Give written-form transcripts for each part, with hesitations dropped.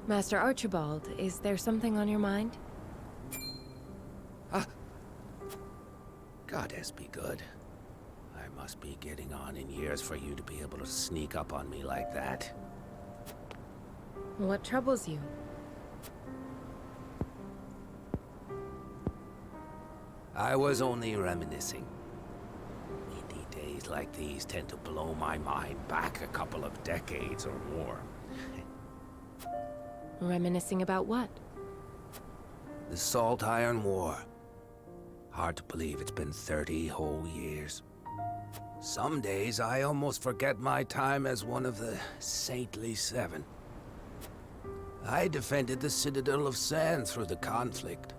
Master Archibald, is there something on your mind? Goddess be good. I must be getting on in years for you to be able to sneak up on me like that. What troubles you? I was only reminiscing. Indeed, days like these tend to blow my mind back a couple of decades or more. Reminiscing about what? The Salt Iron War. Hard to believe it's been 30 whole years. Some days I almost forget my time as one of the Saintly Seven. I defended the Citadel of Sand through the conflict.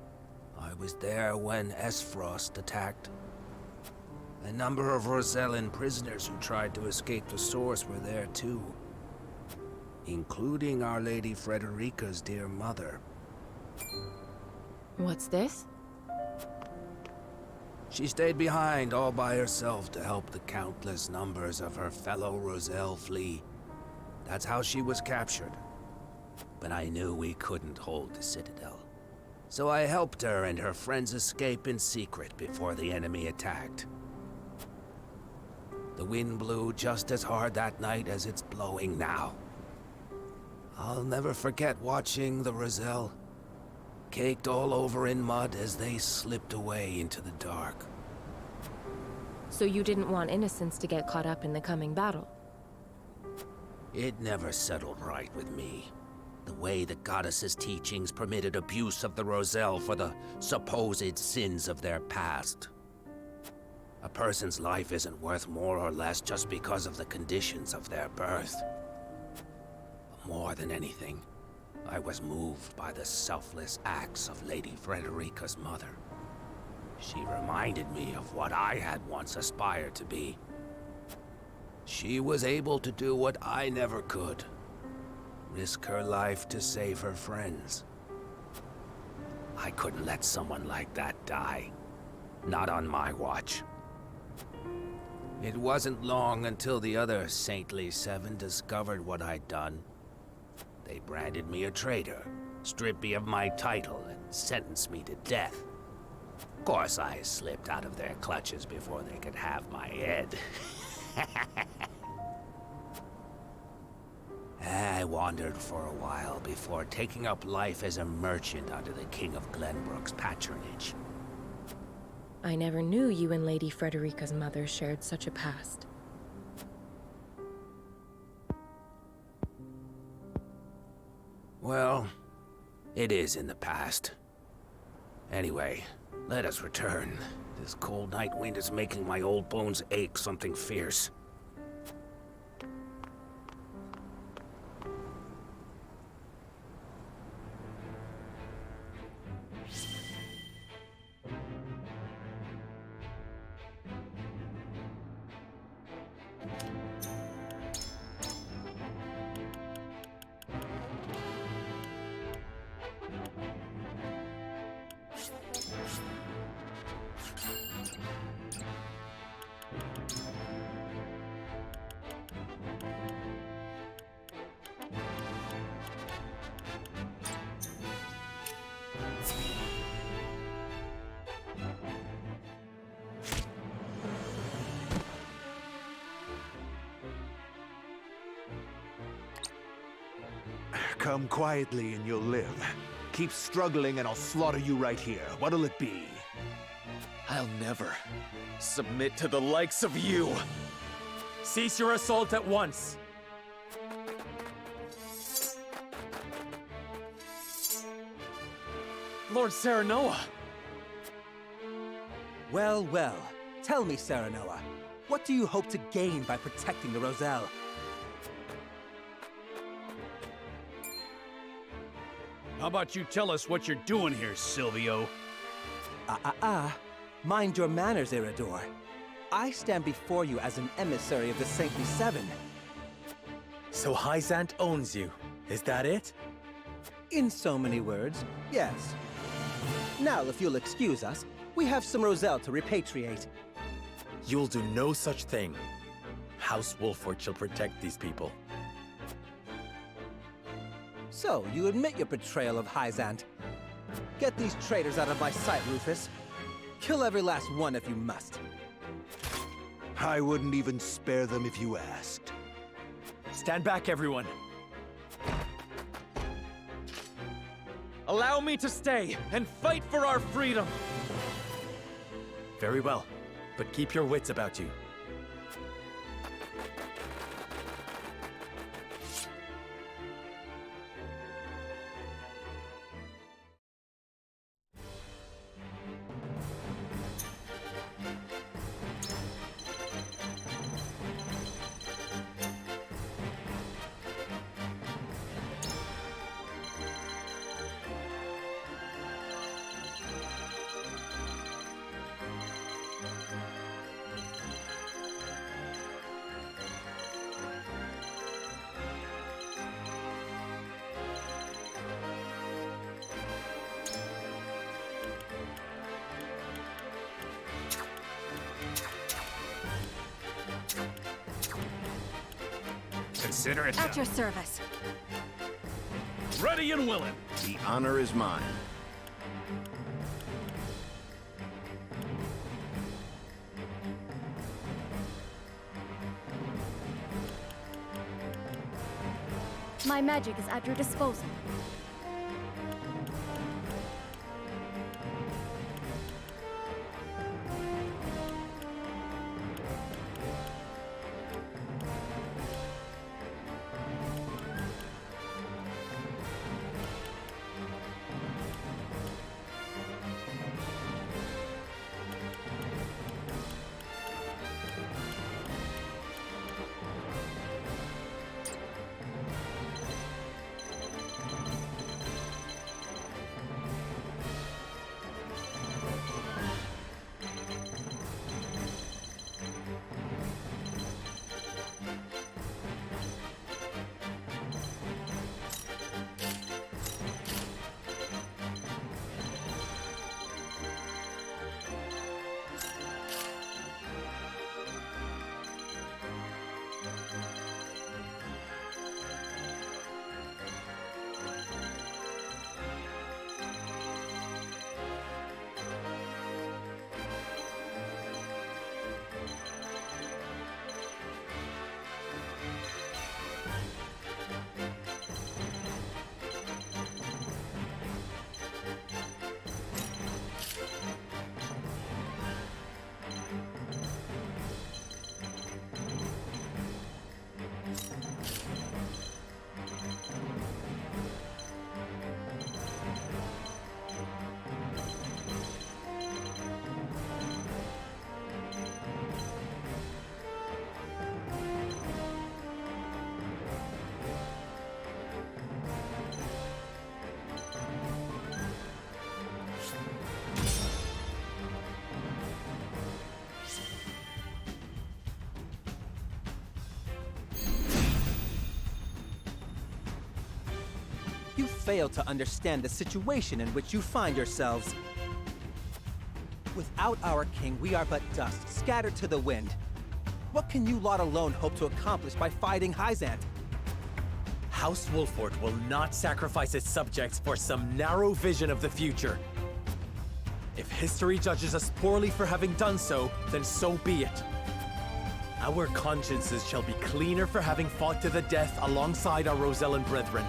I was there when Esfrost attacked. A number of Rosellan prisoners who tried to escape the Source were there too. Including Our Lady Frederica's dear mother. What's this? She stayed behind all by herself to help the countless numbers of her fellow Roselle flee. That's how she was captured. But I knew we couldn't hold the Citadel. So I helped her and her friends escape in secret before the enemy attacked. The wind blew just as hard that night as it's blowing now. I'll never forget watching the Roselle, caked all over in mud as they slipped away into the dark. So you didn't want innocents to get caught up in the coming battle? It never settled right with me. The way the goddess's teachings permitted abuse of the Roselle for the supposed sins of their past. A person's life isn't worth more or less just because of the conditions of their birth. More than anything, I was moved by the selfless acts of Lady Frederica's mother. She reminded me of what I had once aspired to be. She was able to do what I never could. Risk her life to save her friends. I couldn't let someone like that die. Not on my watch. It wasn't long until the other Saintly Seven discovered what I'd done. They branded me a traitor, stripped me of my title, and sentenced me to death. Of course, I slipped out of their clutches before they could have my head. I wandered for a while before taking up life as a merchant under the King of Glenbrook's patronage. I never knew you and Lady Frederica's mother shared such a past. Well, it is in the past. Anyway, let us return. This cold night wind is making my old bones ache something fierce. Come quietly and you'll live. Keep struggling and I'll slaughter you right here. What'll it be? I'll never submit to the likes of you! Cease your assault at once! Lord Serenoa! Well, well. Tell me, Serenoa, what do you hope to gain by protecting the Roselle? How about you tell us what you're doing here, Silvio? Mind your manners, Iridor. I stand before you as an emissary of the Saintly Seven. So Hyzant owns you, is that it? In so many words, yes. Now, if you'll excuse us, we have some Roselle to repatriate. You'll do no such thing. House Wolford shall protect these people. So, you admit your betrayal of Hyzant. Get these traitors out of my sight, Rufus. Kill every last one if you must. I wouldn't even spare them if you asked. Stand back, everyone. Allow me to stay and fight for our freedom. Very well, but keep your wits about you. Consider it At done. your service. Ready and willing. The honor is mine. My magic is at your disposal. You fail to understand the situation in which you find yourselves. Without our king, we are but dust, scattered to the wind. What can you lot alone hope to accomplish by fighting Hyzant? House Wolford will not sacrifice its subjects for some narrow vision of the future. If history judges us poorly for having done so, then so be it. Our consciences shall be cleaner for having fought to the death alongside our Rosellan brethren.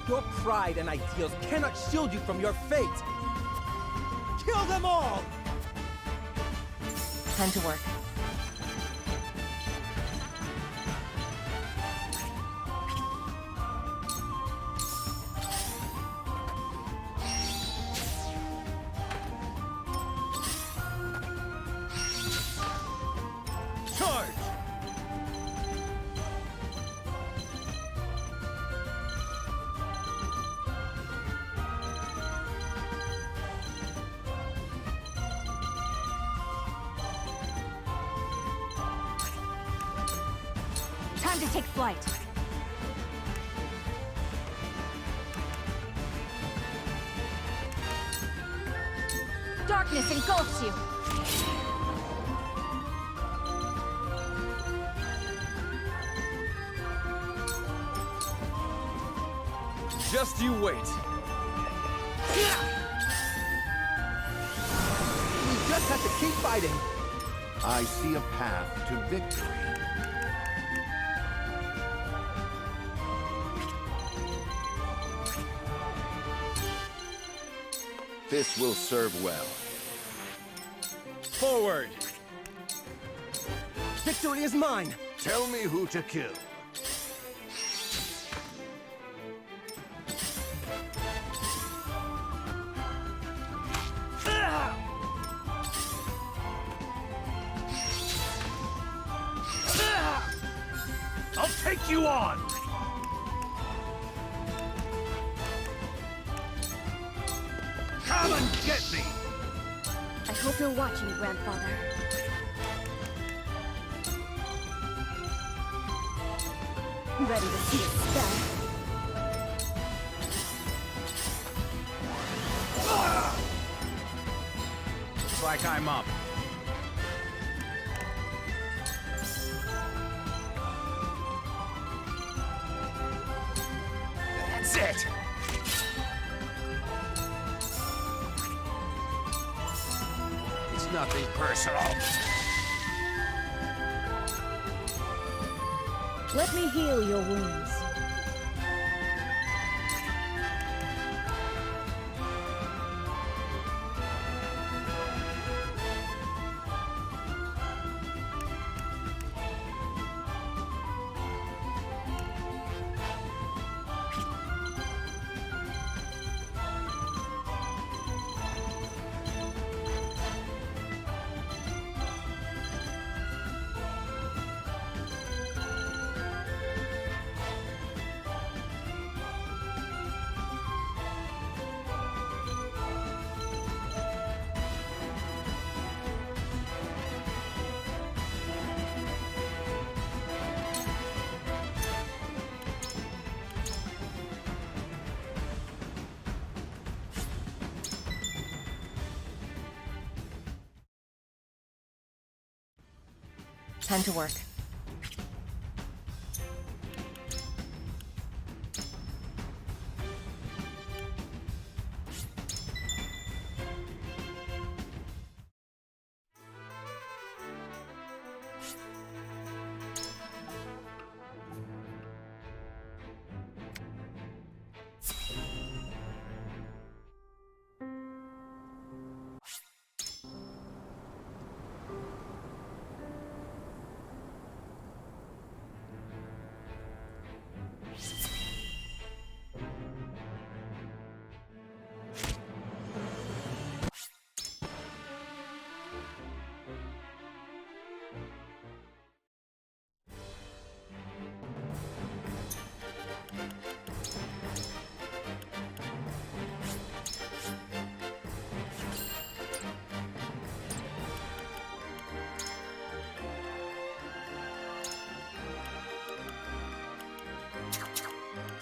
Your pride and ideals cannot shield you from your fate! Kill them all! Time to work. Charge! Time to take flight. Darkness engulfs you. Just you wait. We just have to keep fighting. I see a path to victory. This will serve well. Forward! Victory is mine. Tell me who to kill. I'll take you on! Come and get me! I hope you're watching, Grandfather. Ready to see it spell? Looks like I'm up. That's it! It's nothing personal. Let me heal your wounds. Time to work.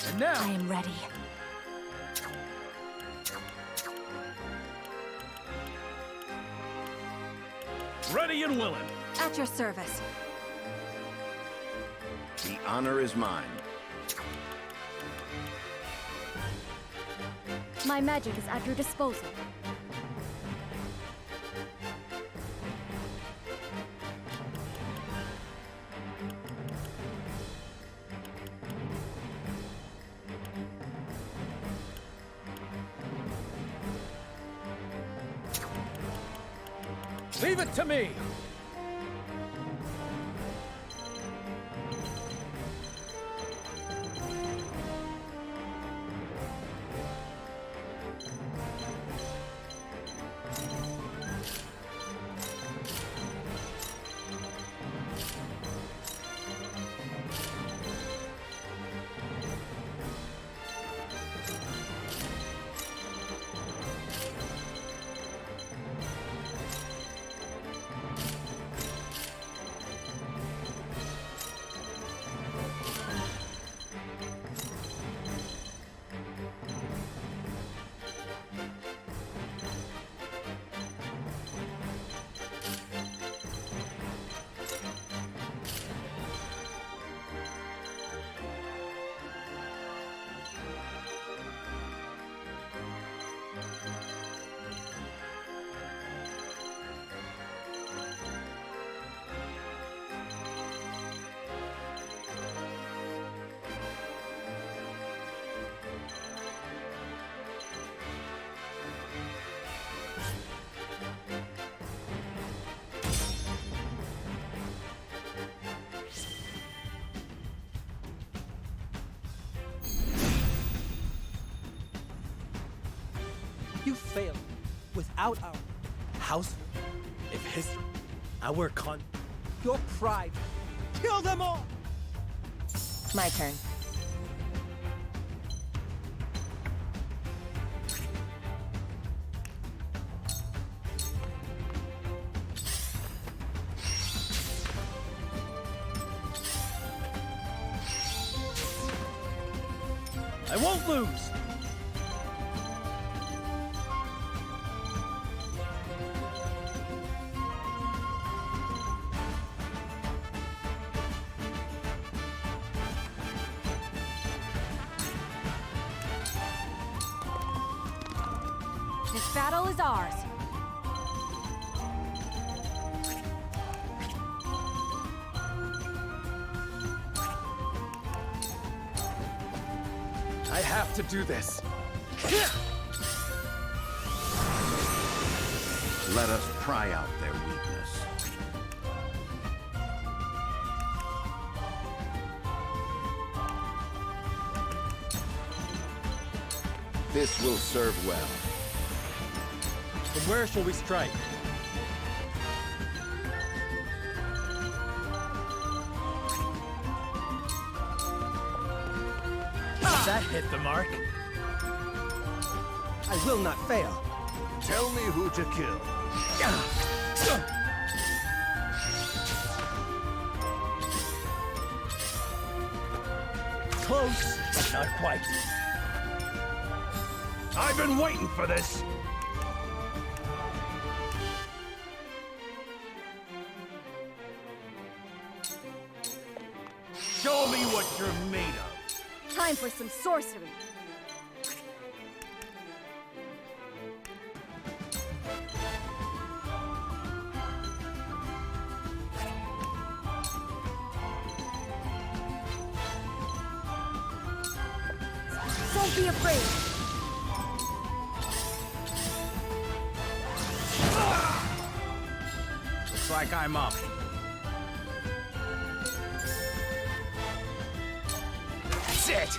And now, I am ready. Ready and willing. At your service. The honor is mine. My magic is at your disposal. leave it to me! failed. Without our House? If history... Our your pride, kill them all! My turn. I won't lose! This battle is ours. I have to do this. Let us pry out their weakness. This will serve well. From where shall we strike? That hit the mark. I will not fail. Tell me who to kill. Close, but not quite. I've been waiting for this! Show me what you're made of! Time for some sorcery. Don't be afraid. Looks like I'm up. That's it!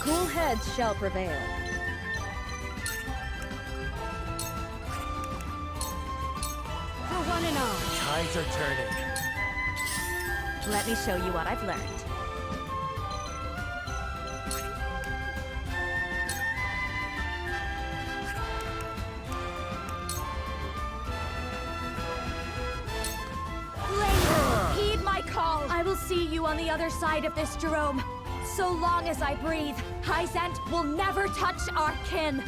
Cool heads shall prevail. For one and all, Tides are turning. let me show you what I've learned. Flamer, heed my call. I will see you on the other side of this, Jerome. So long as I breathe, Hyzant will never touch our kin.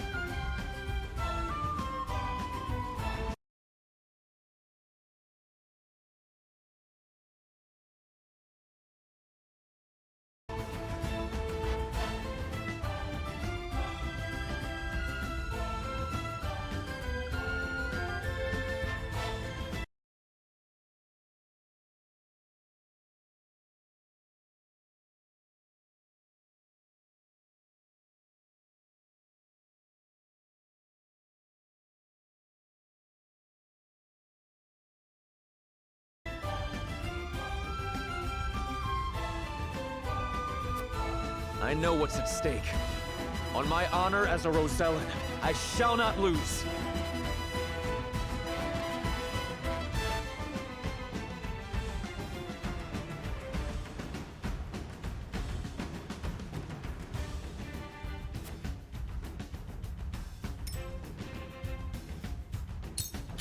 I know what's at stake. On my honor as a Rosellan, I shall not lose.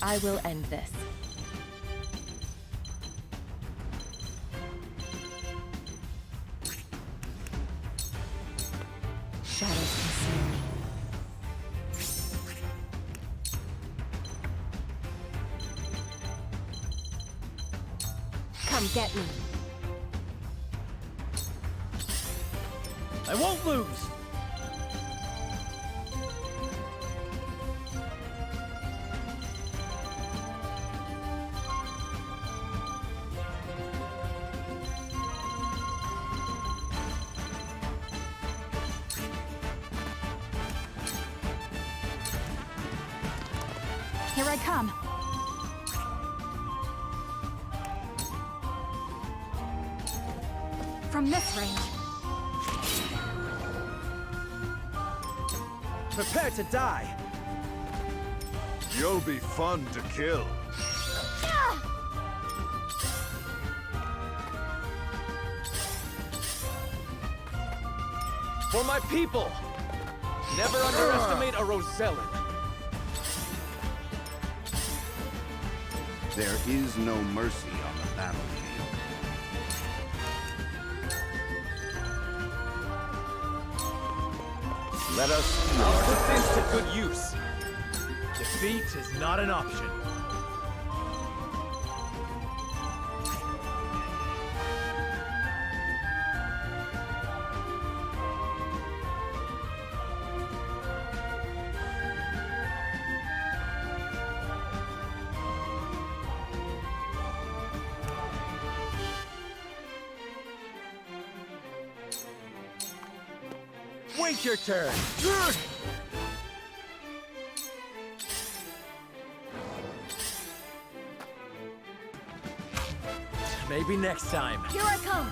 I will end this. Shadows conceal me. Come get me. I won't lose! Here I come. From this range. Prepare to die! You'll be fun to kill. For my people! Never underestimate a Rosellan. There is no mercy on the battlefield. Let us I'll put this to good use. Defeat is not an option. Wait your turn! Maybe next time. Here I come.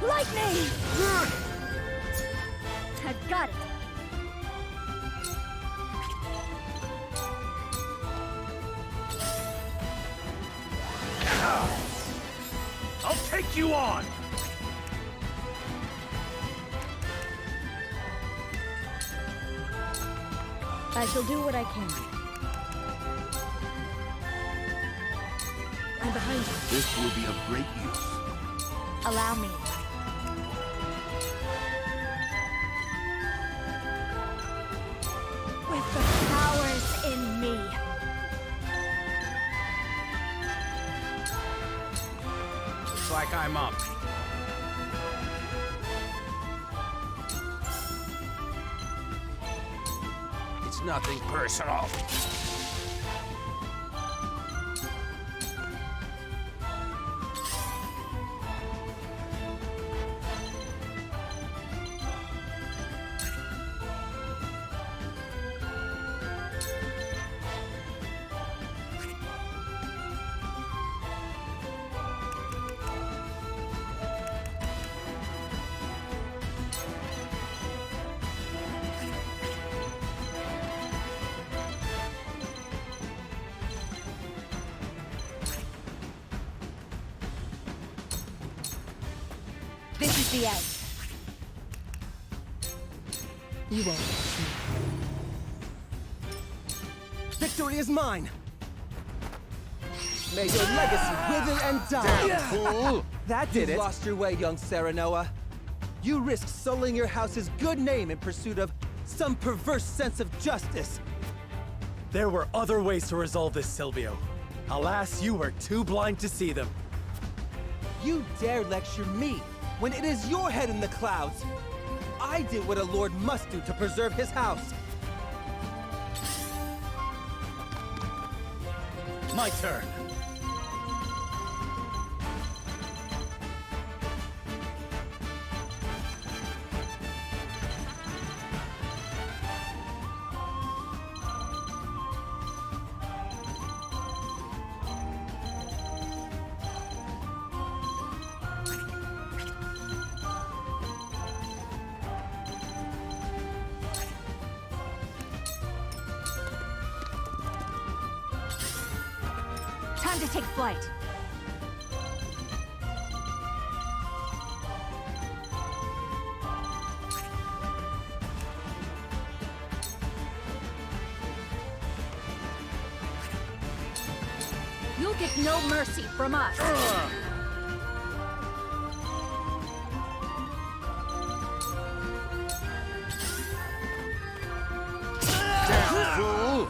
Lightning! I've got it. I'll take you on! I shall do what I can. I'm behind you. This will be of great use. Allow me. With the powers in me. Looks like I'm up. It's nothing personal. This is the end. You won't. Victory is mine! May your legacy wither and die! Fool! That did it! You lost your way, young Serenoa. You risked sullying your house's good name in pursuit of some perverse sense of justice. There were other ways to resolve this, Silvio. Alas, you were too blind to see them. You dare lecture me when it is your head in the clouds. I did what a lord must do to preserve his house. My turn. Time to take flight. You'll get no mercy from us. Fool!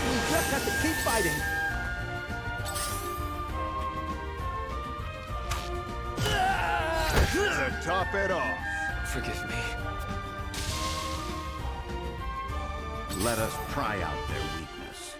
You just have to keep fighting. To top it off. Forgive me. Let us pry out their weakness.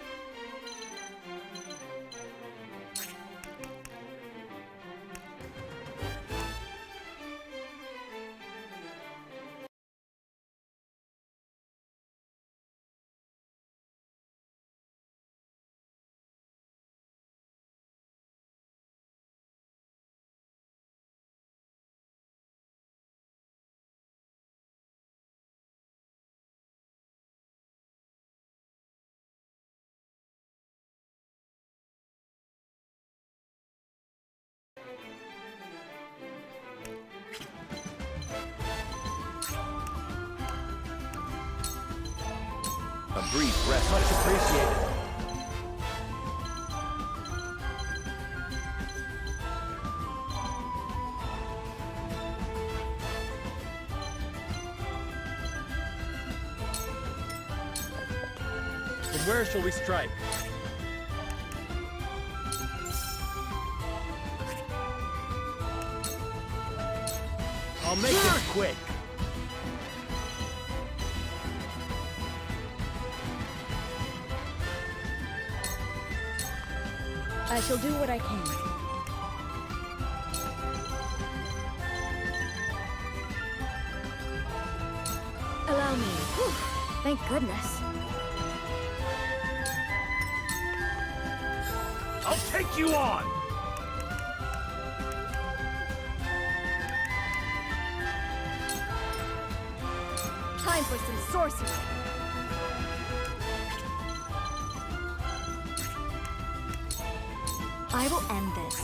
A brief rest. Much appreciated. From where shall we strike? I'll make it quick. I shall do what I can. Allow me. Whew. Thank goodness. I'll take you on! Time for some sorcery. I will end this.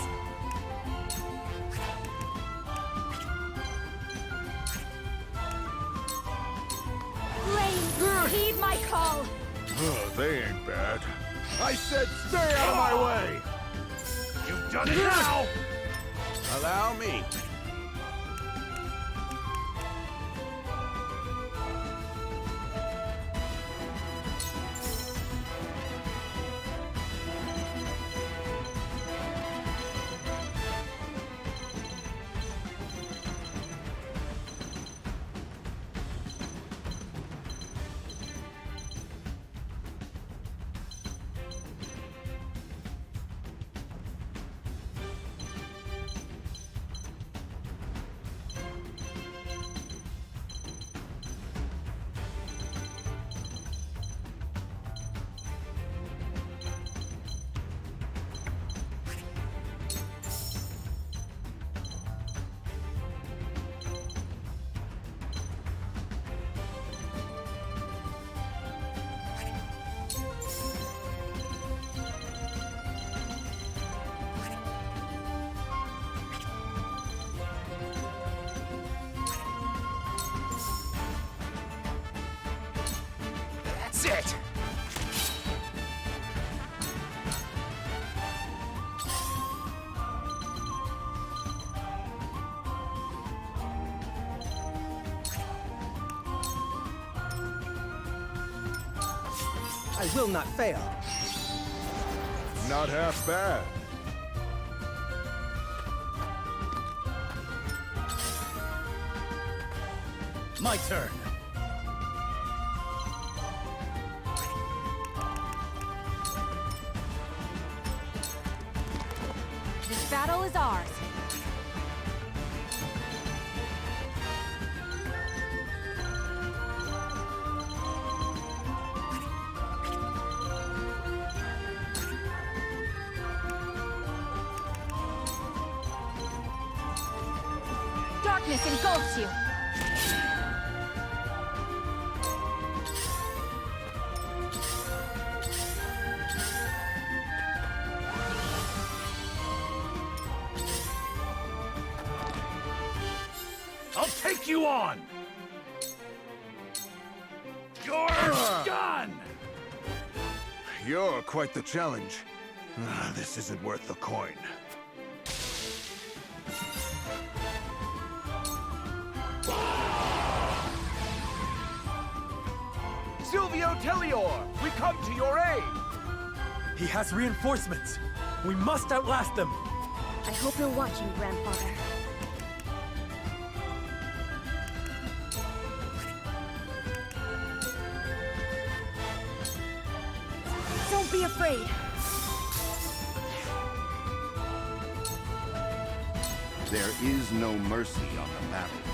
Flame, heed my call. Oh, they ain't bad. I said stay out of my way! You've done it now! Allow me. That's it! I will not fail. Not half bad. My turn. This battle is ours. Darkness engulfs you. I'll take you on! You're done! You're quite the challenge. This isn't worth the coin. Silvio Tellior, we come to your aid! He has reinforcements. We must outlast them. I hope you're watching, Grandfather. be afraid. There is no mercy on the battlefield.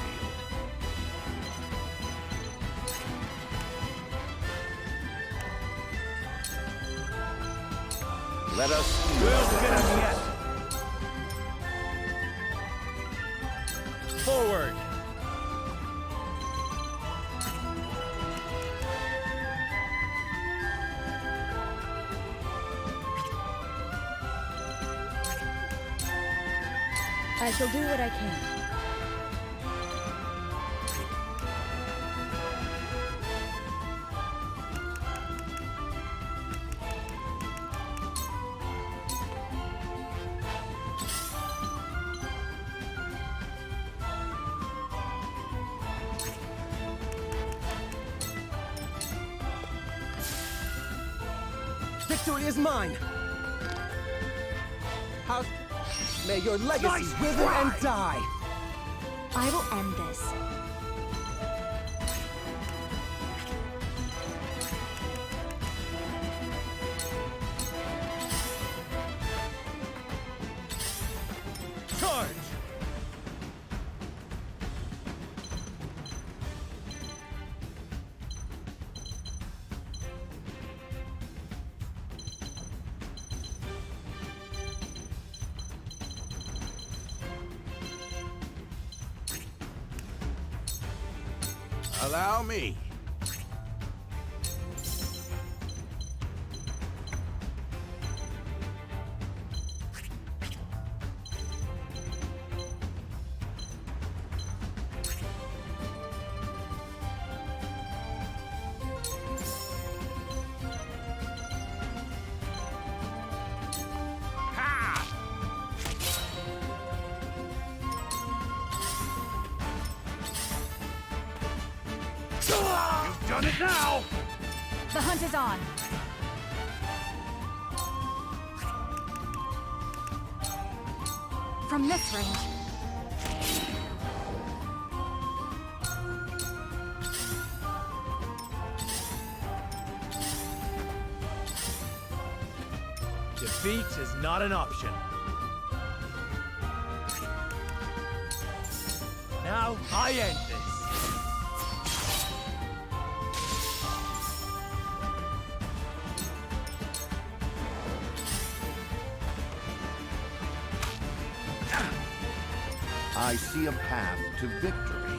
Let us... We'll get him yet. Forward! I shall do what I can. Victory is mine! House... May your legacy wither and die! I will end this. Charge! Allow me. You've done it now! The hunt is on. From this range. Defeat is not an option. Now, I end this. I see a path to victory.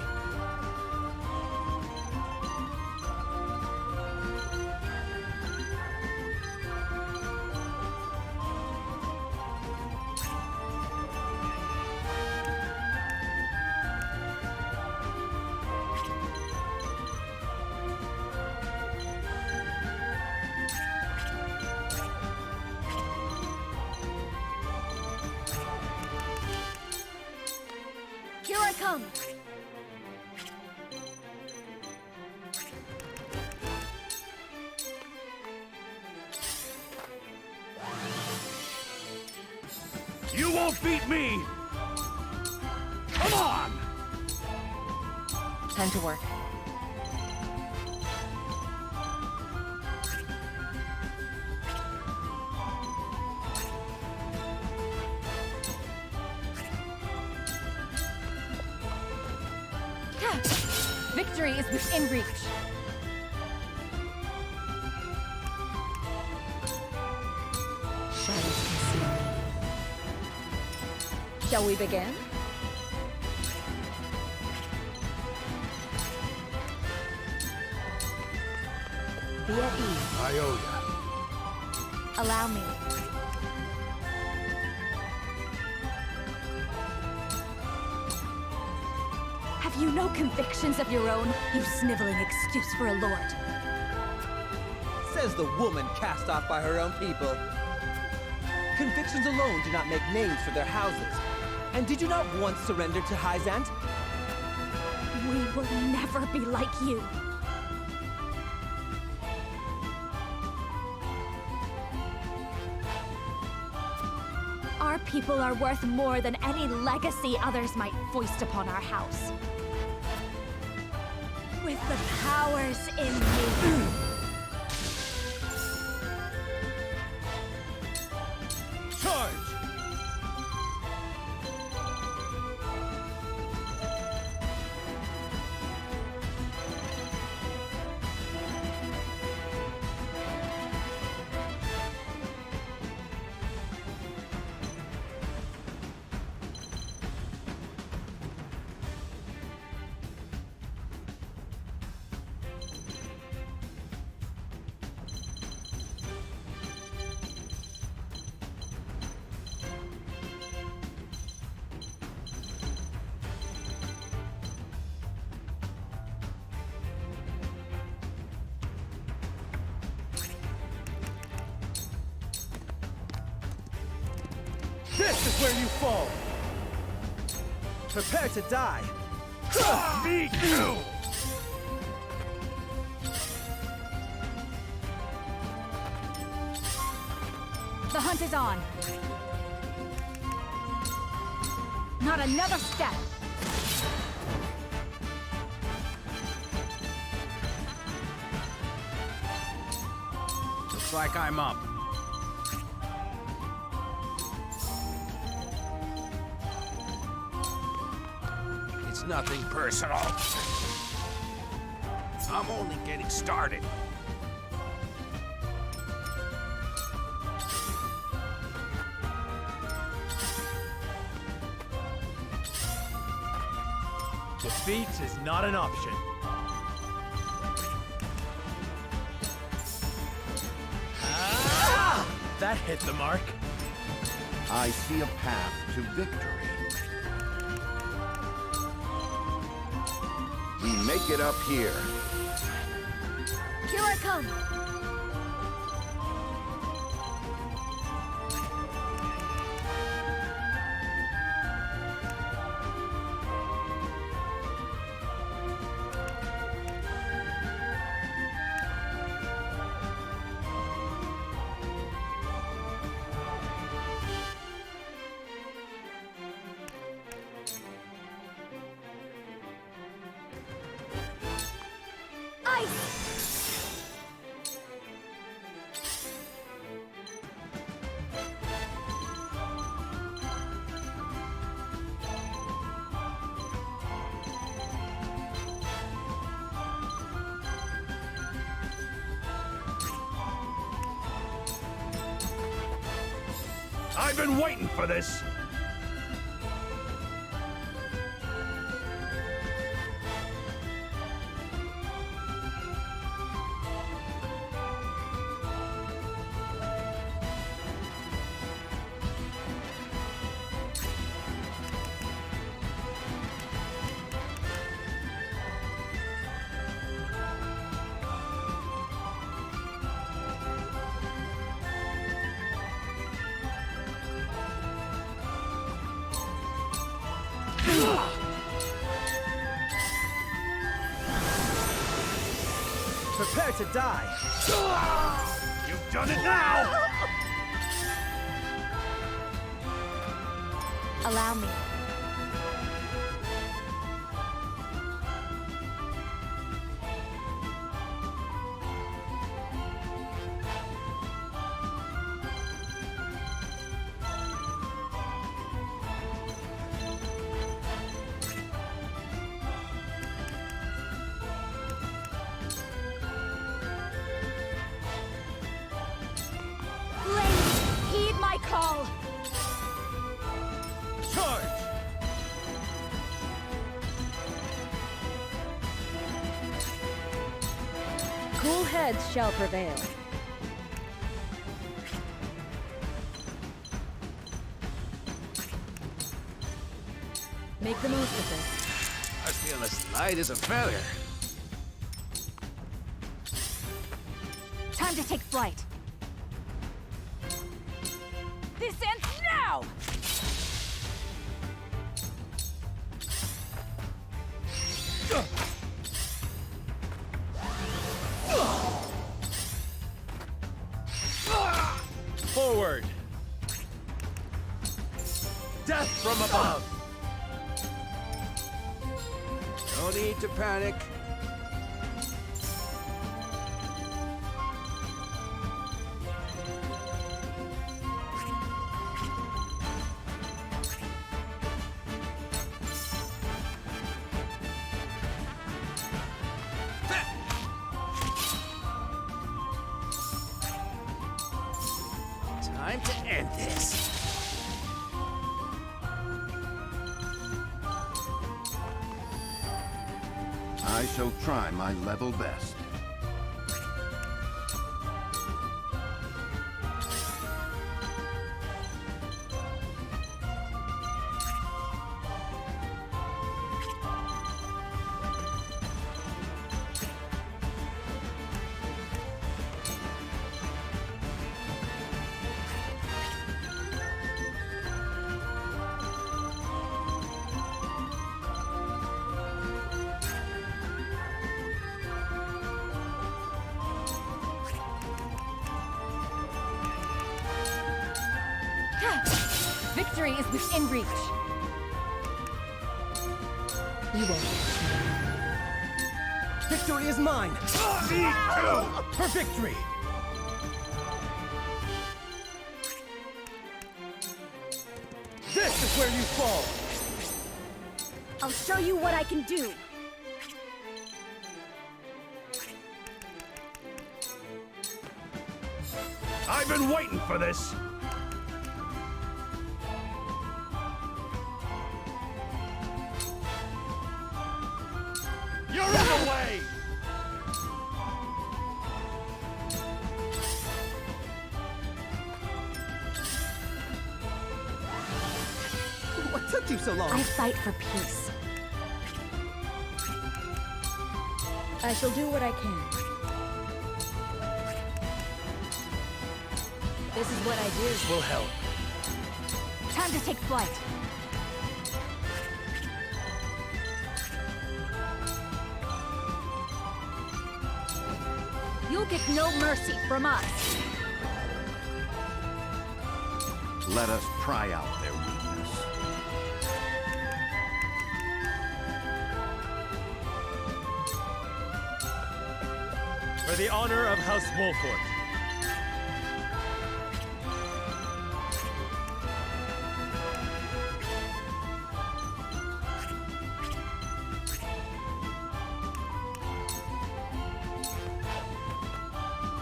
Here I come. You won't beat me! Come on! Time to work. Victory is within reach. Shadows conceal me. Shall we begin? Be at ease. I owe ya. Allow me. Have you no convictions of your own, you sniveling excuse for a lord? Says the woman cast off by her own people. Convictions alone do not make names for their houses. And did you not once surrender to Hyzant? We will never be like you. Our people are worth more than any legacy others might foist upon our house. With the powers in me. This is where you fall. Prepare to die. Me too! The hunt is on. Not another step. Looks like I'm up. It's nothing personal. I'm only getting started. Defeat is not an option. Ah! That hit the mark. I see a path to victory. We make it up here. Here I come. I've been waiting for this! Prepare to die. You've done it now! Allow me. Blade, heed my call. Charge! Cool heads shall prevail. Make the most of this. I feel as light as a feather. Time to take flight. This ends now! Forward. Death from above. No need to panic. Time to end this. I shall try my level best. Victory is within reach. You won't. Victory is mine! For victory! This is where you fall! I'll show you what I can do. I've been waiting for this. You're in the way! What took you so long? I fight for peace. I shall do what I can. This is what I do. Will help. Time to take flight. You'll get no mercy from us. Let us pry out their weakness. For the honor of House Wolfort.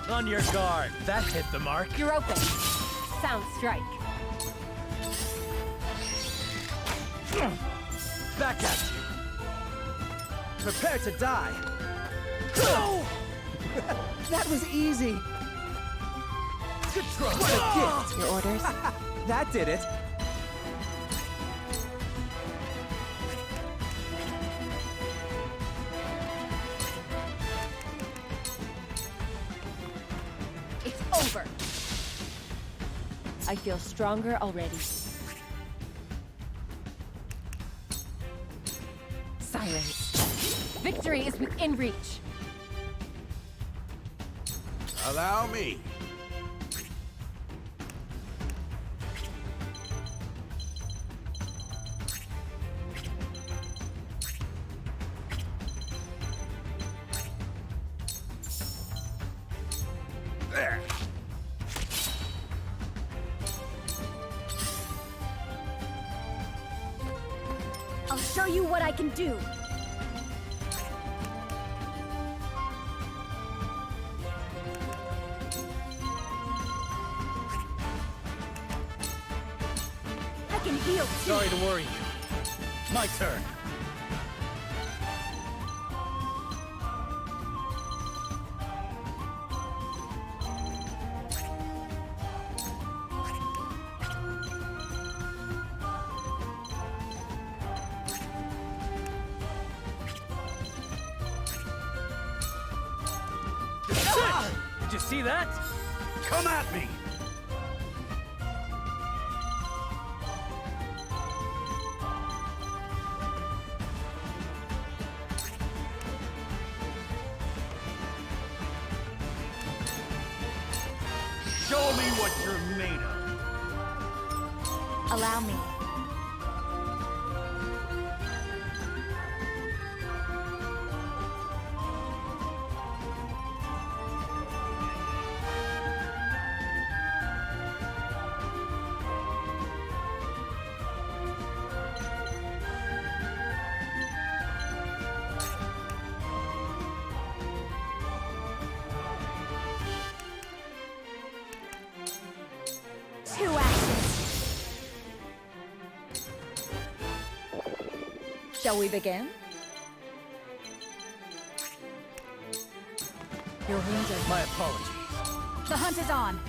On your guard. That hit the mark. You're open. Sound strike. Back at you. Prepare to die! That was easy! Good try. What a gift! Your orders? That did it! It's over. I feel stronger already. Silence. Victory is within reach. Allow me. There. I'll show you what I can do. I can heal too. Sorry to worry you. My turn. Did you see that? Come at me! Show me what you're made of. Allow me. Two actions. Shall we begin? Your wounds are... My apologies. The hunt is on.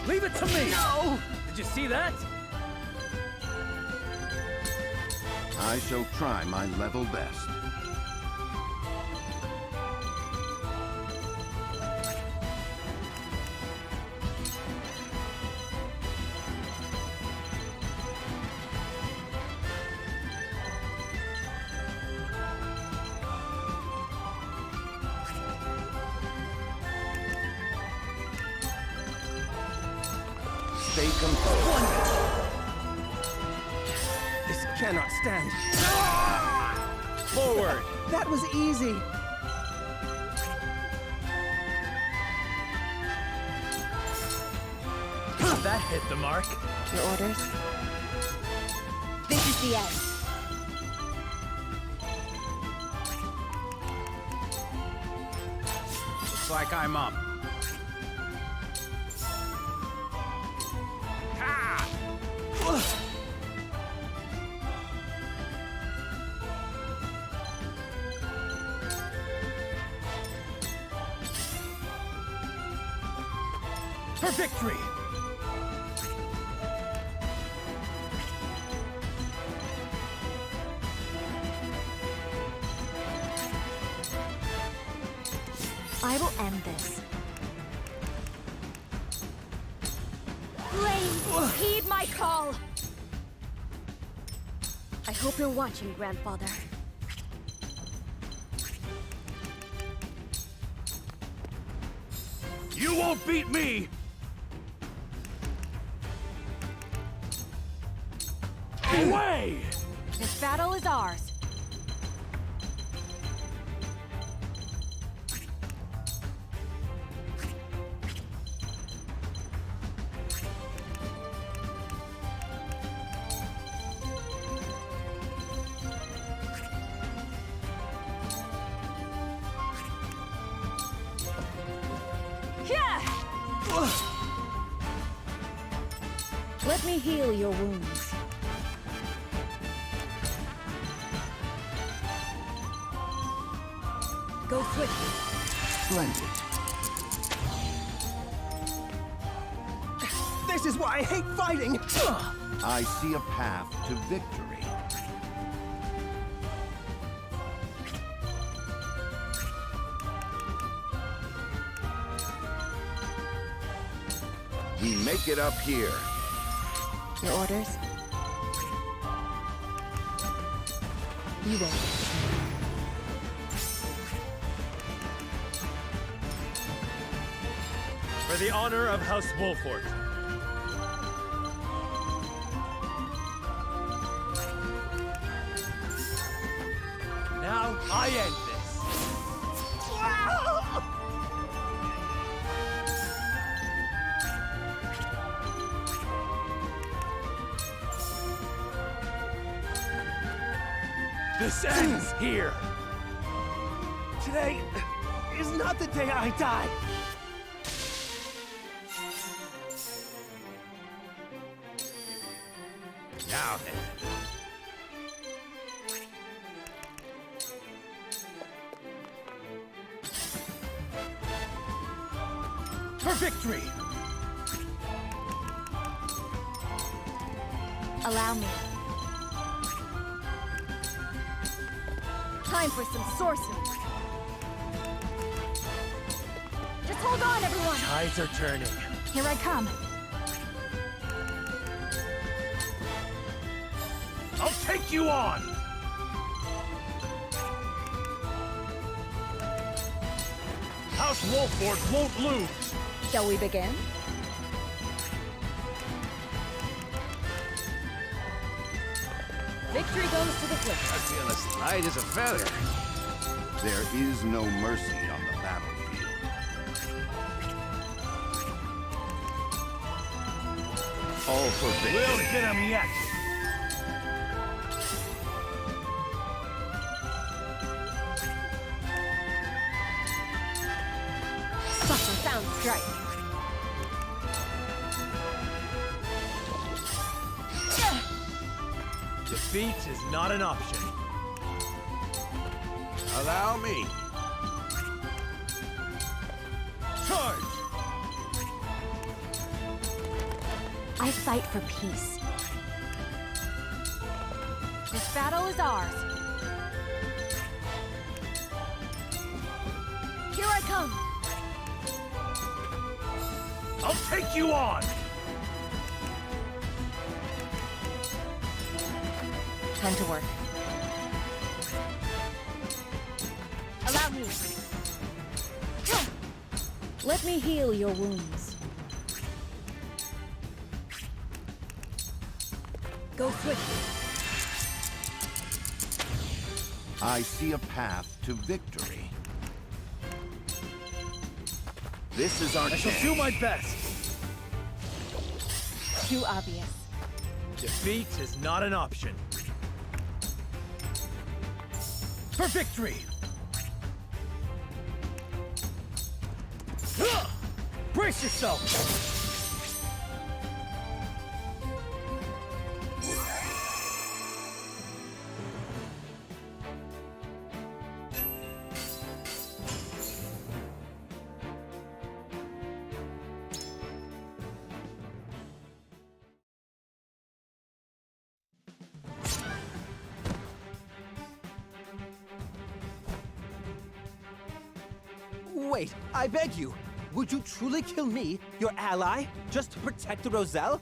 Leave it to me! No! Did you see that? I shall try my level best. Stay composed. This cannot stand. Forward! That was easy. That hit the mark. Your orders? This is the end. Looks like I'm up. For victory! I will end this. Blaze, heed my call! I hope you're watching, Grandfather. You won't beat me! Away! This battle is ours. Let me heal your wounds. Go quickly. Splendid. This is why I hate fighting. I see a path to victory. We make it up here. Your orders? You won't. For the honor of House Wolfort. Now I end this. This ends here. Today is not the day I die. Now then. For victory! Allow me. Time for some sorcery. Just hold on, everyone. Tides are turning. Here I come. I'll take you on! House Wolfort won't lose! Shall we begin? Victory goes to the I Flick. feel as light as a feather. There is no mercy on the battlefield. All for victory. We'll get him yet! Such a sound strike. Defeat is not an option. Allow me. Charge! I fight for peace. This battle is ours. Here I come. I'll take you on! Time to work. Allow me. Let me heal your wounds. Go swiftly. I see a path to victory. This is our I shall chance. do my best. Too obvious. Defeat is not an option. For victory! Brace yourself! Wait, I beg you. Would you truly kill me, your ally, just to protect the Roselle?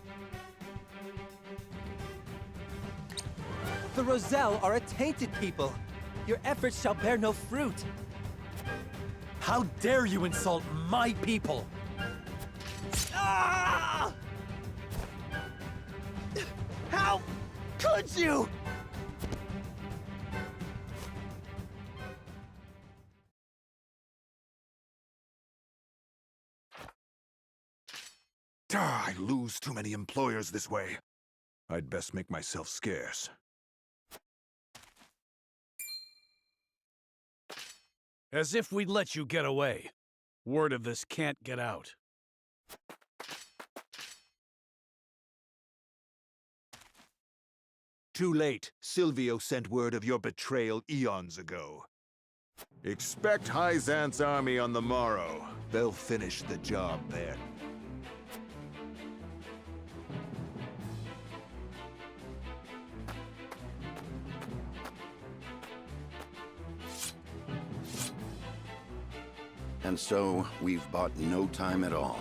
The Roselle are a tainted people. Your efforts shall bear no fruit. How dare you insult my people? Ah! How could you? I lose too many employers this way. I'd best make myself scarce. As if we'd let you get away. Word of this can't get out. Too late. Silvio sent word of your betrayal eons ago. Expect Hyzant's army on the morrow. They'll finish the job then. And so, we've bought no time at all.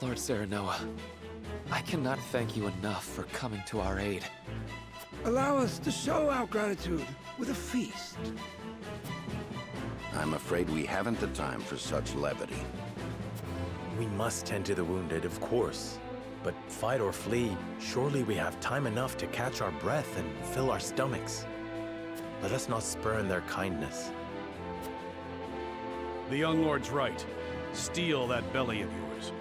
Lord Serenoa, I cannot thank you enough for coming to our aid. Allow us to show our gratitude with a feast. I'm afraid we haven't the time for such levity. We must tend to the wounded, of course. But fight or flee, surely we have time enough to catch our breath and fill our stomachs. Let us not spurn their kindness. The young lord's right. Steal that belly of yours.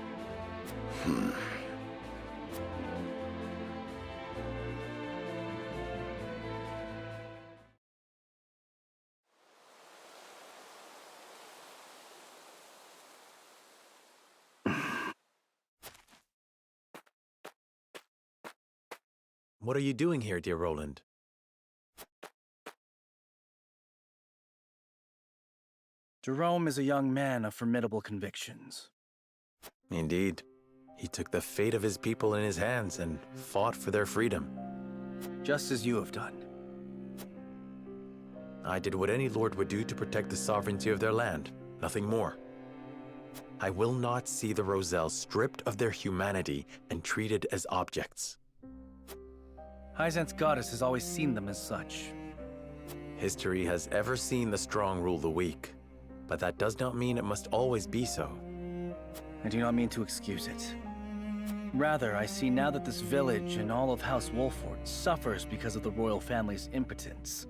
What are you doing here, dear Roland? Jerome is a young man of formidable convictions. Indeed. He took the fate of his people in his hands and fought for their freedom. Just as you have done. I did what any lord would do to protect the sovereignty of their land, nothing more. I will not see the Roselle stripped of their humanity and treated as objects. Hyzant's goddess has always seen them as such. History has ever seen the strong rule the weak, but that does not mean it must always be so. I do not mean to excuse it. Rather, I see now that this village and all of House Wolford suffers because of the royal family's impotence.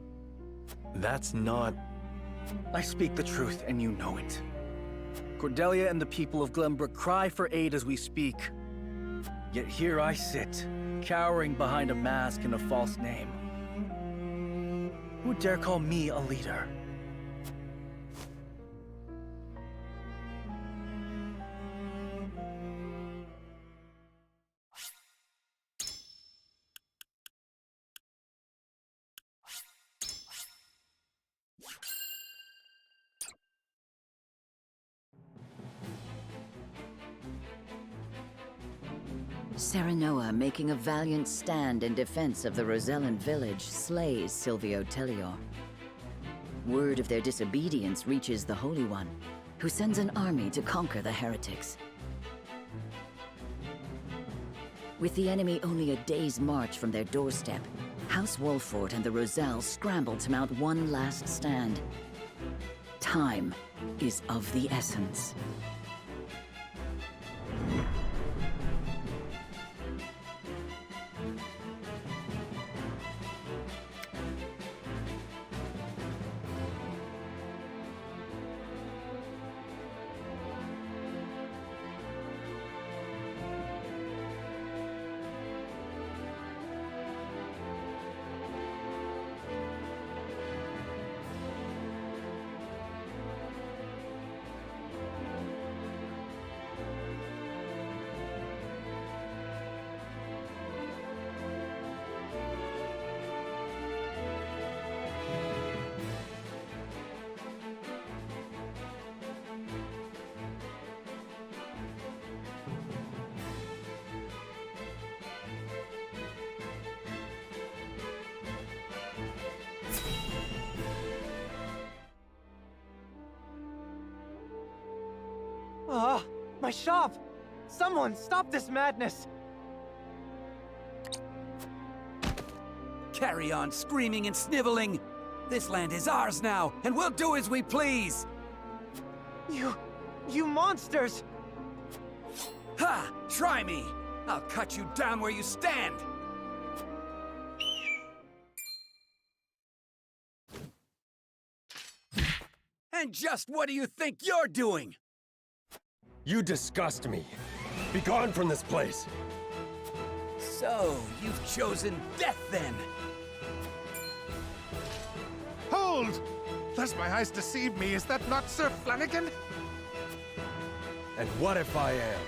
That's not... I speak the truth, and you know it. Cordelia and the people of Glenbrook cry for aid as we speak. Yet here I sit, cowering behind a mask and a false name. Who dare call me a leader? Serenoa, making a valiant stand in defense of the Rosellan village, slays Silvio Tellior. Word of their disobedience reaches the Holy One, who sends an army to conquer the heretics. With the enemy only a day's march from their doorstep, House Wolford and the Roselle scramble to mount one last stand. Time is of the essence. Ah, my shop! Someone stop this madness! Carry on screaming and sniveling! This land is ours now, and we'll do as we please! You monsters! Ha! Try me! I'll cut you down where you stand! And just what do you think you're doing? You disgust me. Be gone from this place. So, you've chosen death then? Hold! Lest my eyes deceive me, is that not Sir Flanagan? And what if I am?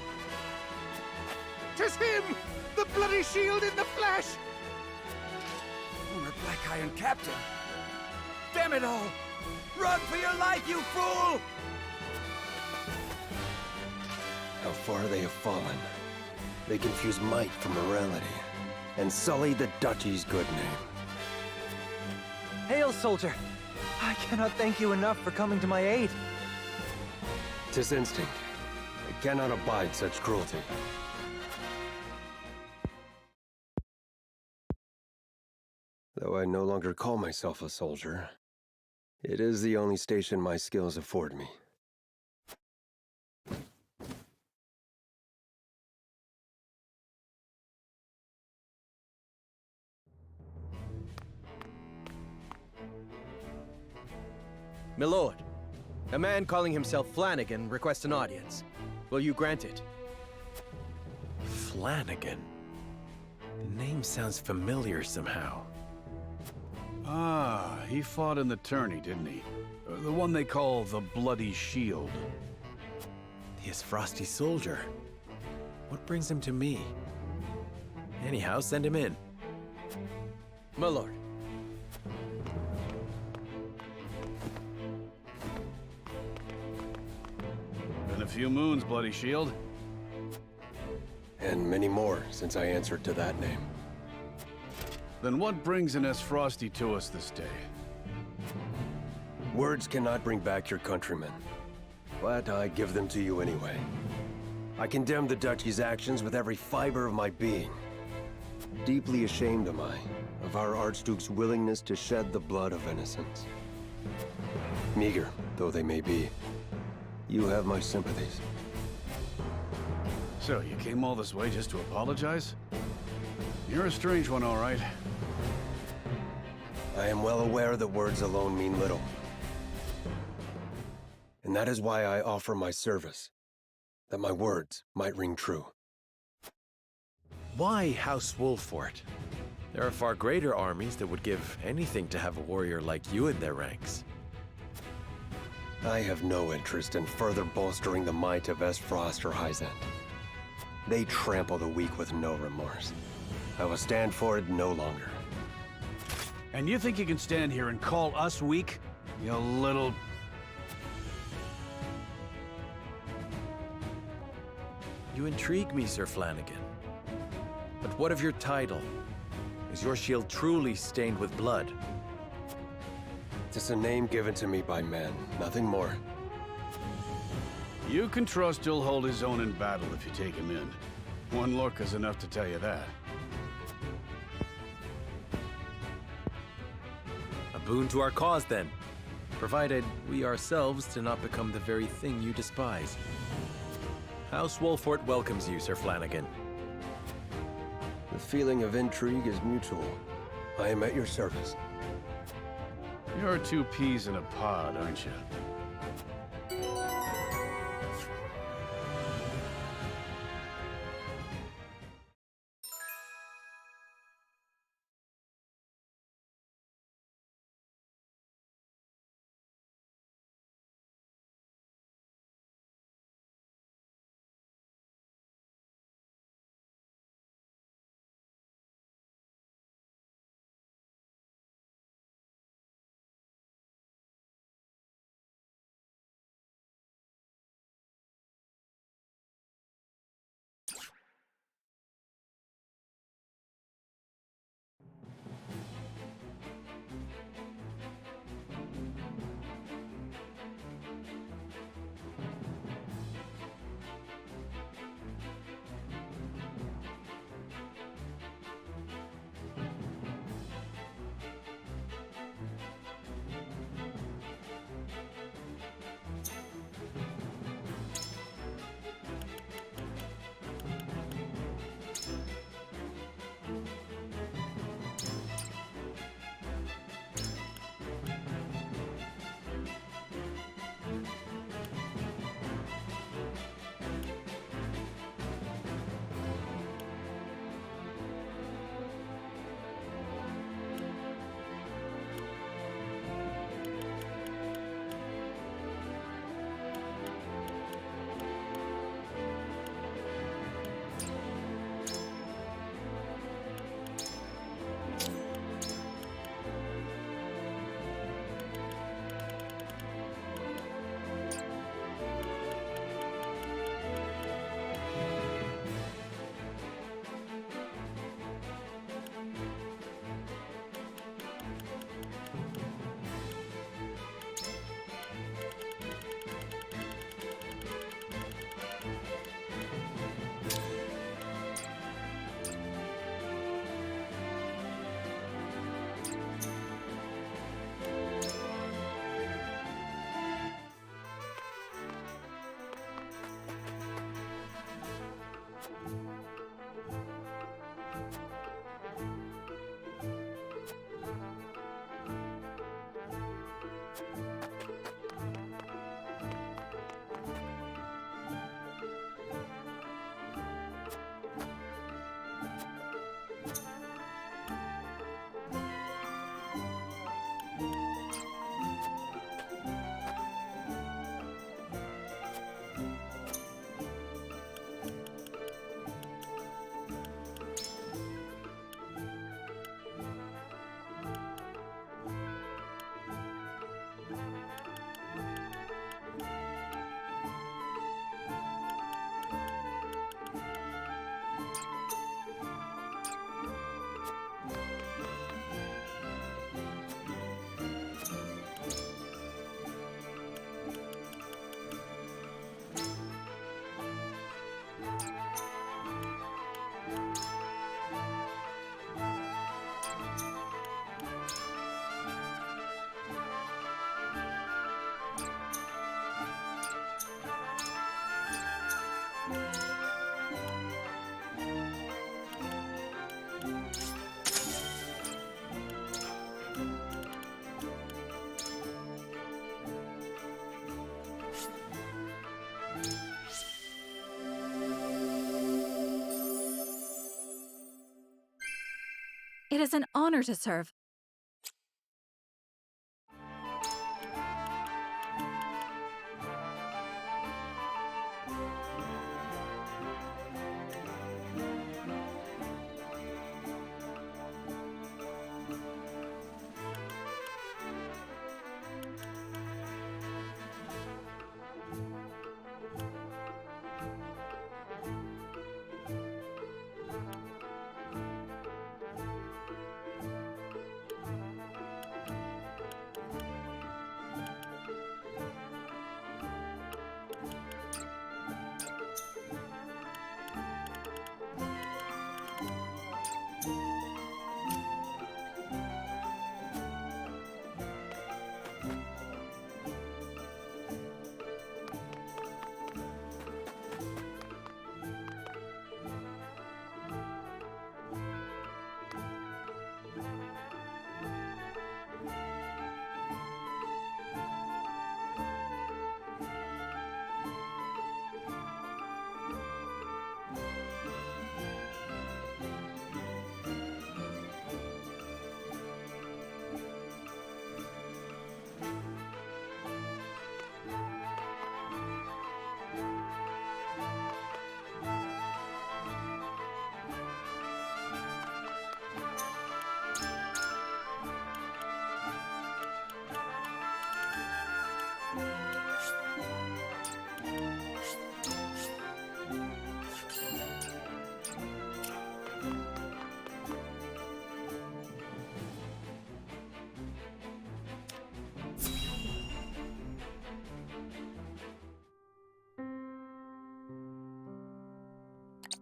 'Tis him! The bloody shield in the flesh! Former Black Iron Captain! Damn it all! Run for your life, you fool! How far they have fallen. They confuse might for morality, and sully the duchy's good name. Hail, soldier! I cannot thank you enough for coming to my aid. 'Tis instinct. I cannot abide such cruelty. Though I no longer call myself a soldier, it is the only station my skills afford me. Milord, a man calling himself Flanagan requests an audience. Will you grant it? Flanagan? The name sounds familiar somehow. Ah, he fought in the tourney, didn't he? The one they call the Bloody Shield. He is Frosty Soldier. What brings him to me? Anyhow, send him in. Milord. Been a few moons, Bloody Shield. And many more since I answered to that name. Then what brings Ines Frosty to us this day? Words cannot bring back your countrymen, but I give them to you anyway. I condemn the duchy's actions with every fiber of my being. Deeply ashamed am I of our Archduke's willingness to shed the blood of innocents. Meager though they may be, you have my sympathies. So, you came all this way just to apologize? You're a strange one, all right. I am well aware that words alone mean little. And that is why I offer my service, that my words might ring true. Why House Wolfort? There are far greater armies that would give anything to have a warrior like you in their ranks. I have no interest in further bolstering the might of Estfrost or Hyzant. They trample the weak with no remorse. I will stand for it no longer. And you think you can stand here and call us weak? You little... You intrigue me, Sir Flanagan. But what of your title? Is your shield truly stained with blood? 'Tis a name given to me by men, nothing more. You can trust he'll hold his own in battle if you take him in. One look is enough to tell you that. A boon to our cause, then. provided we ourselves do not become the very thing you despise. House Wolfort welcomes you, Sir Flanagan. The feeling of intrigue is mutual. I am at your service. You're two peas in a pod, aren't you? It is an honor to serve.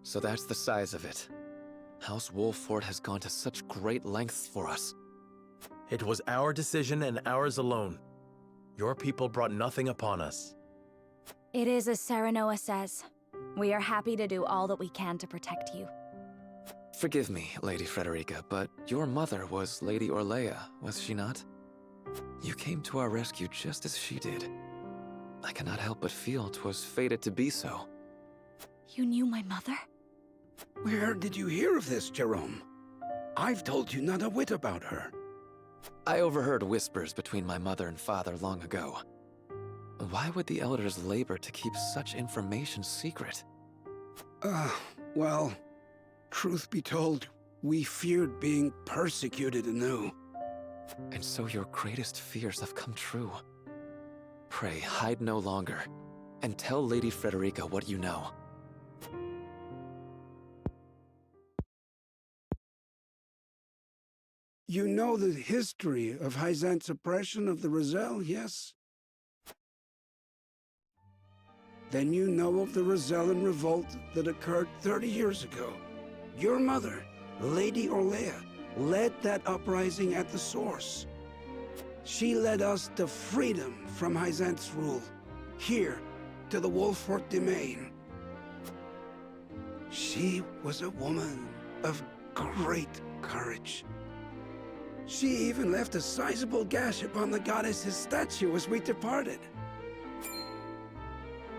So that's the size of it. House Wolffort has gone to such great lengths for us. It was our decision and ours alone. Your people brought nothing upon us. It is as Serenoa says. We are happy to do all that we can to protect you. Forgive me, Lady Frederica, but your mother was Lady Orlea, was she not? You came to our rescue just as she did. I cannot help but feel 'twas fated to be so. You knew my mother? Where did you hear of this, Jerome? I've told you not a whit about her. I overheard whispers between my mother and father long ago. Why would the elders labor to keep such information secret? Well, truth be told, we feared being persecuted anew. And so your greatest fears have come true. Pray, hide no longer, and tell Lady Frederica what you know. You know the history of Hyzant's oppression of the Roselle, yes? Then you know of the Rosellan revolt that occurred 30 years ago. Your mother, Lady Orlea, led that uprising at the source. She led us to freedom from Hyzant's rule, here to the Wolffort domain. She was a woman of great courage. She even left a sizable gash upon the goddess's statue as we departed.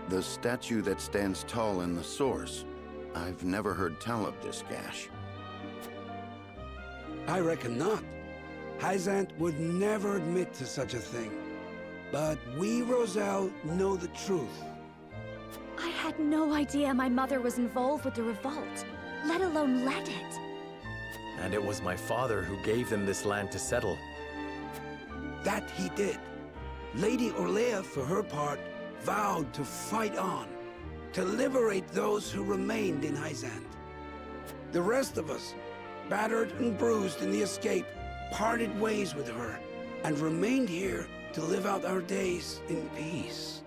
The statue that stands tall in the source. I've never heard tell of this gash. I reckon not. Hyzant would never admit to such a thing. But we, Roselle, know the truth. I had no idea my mother was involved with the revolt, let alone led it. And it was my father who gave them this land to settle. That he did. Lady Orlea, for her part, vowed to fight on, to liberate those who remained in Hyzant. The rest of us, battered and bruised in the escape, parted ways with her, and remained here to live out our days in peace.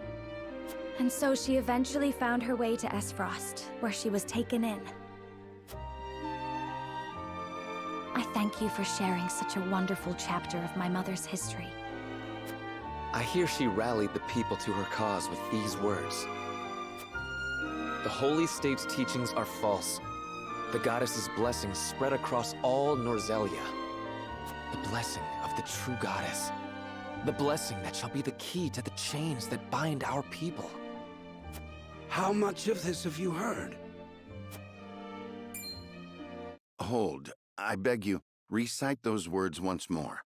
And so she eventually found her way to Esfrost, where she was taken in. I thank you for sharing such a wonderful chapter of my mother's history. I hear she rallied the people to her cause with these words. The Holy State's teachings are false. The goddess's blessings spread across all Norzelia. The blessing of the true goddess. The blessing that shall be the key to the chains that bind our people. How much of this have you heard? Hold. I beg you, recite those words once more.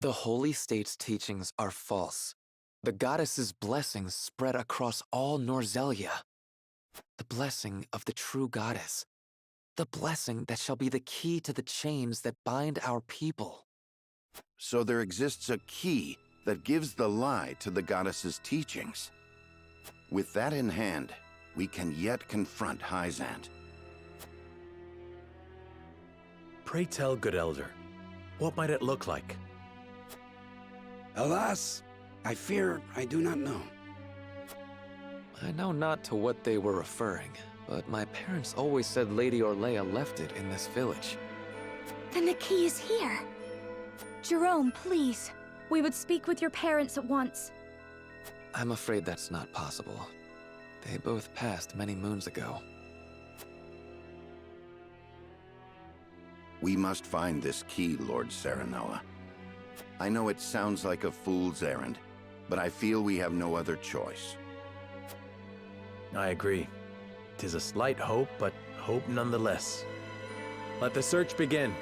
The Holy State's teachings are false. The goddess's blessings spread across all Norzelia. The blessing of the true goddess. The blessing that shall be the key to the chains that bind our people. So there exists a key that gives the lie to the goddess's teachings. With that in hand, we can yet confront Hyzant. Pray tell, good elder, what might it look like? Alas, I fear I do not know. I know not to what they were referring, but my parents always said Lady Orlea left it in this village. Then the key is here. Jerome, please. We would speak with your parents at once. I'm afraid that's not possible. They both passed many moons ago. We must find this key, Lord Serenoa. I know it sounds like a fool's errand, but I feel we have no other choice. I agree. 'Tis a slight hope, but hope nonetheless. Let the search begin.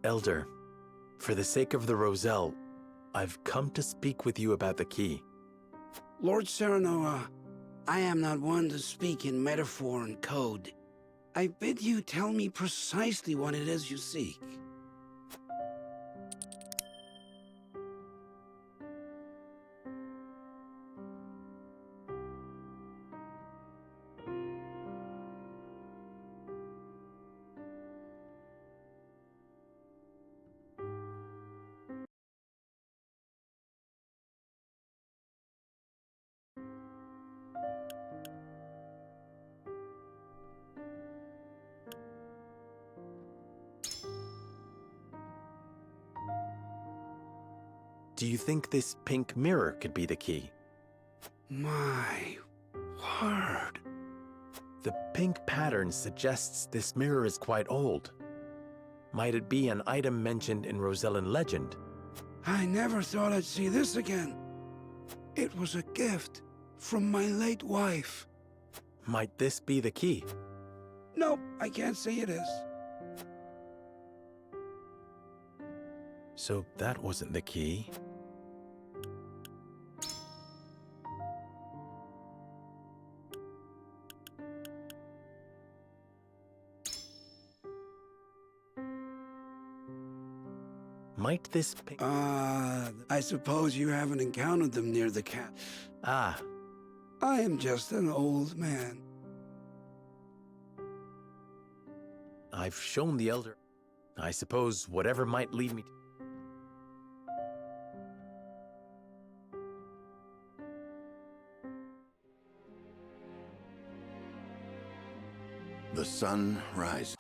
Elder, for the sake of the Roselle, I've come to speak with you about the key. Lord Serenoa, I am not one to speak in metaphor and code. I bid you tell me precisely what it is you seek. Do you think this pink mirror could be the key? My word. The pink pattern suggests this mirror is quite old. Might it be an item mentioned in Rosellan legend? I never thought I'd see this again. It was a gift from my late wife. Might this be the key? Nope, I can't say it is. So that wasn't the key. Might this pink... I suppose you haven't encountered them near the cat. Ah. I am just an old man. I've shown the Elder. I suppose whatever might lead me to... The sun rises.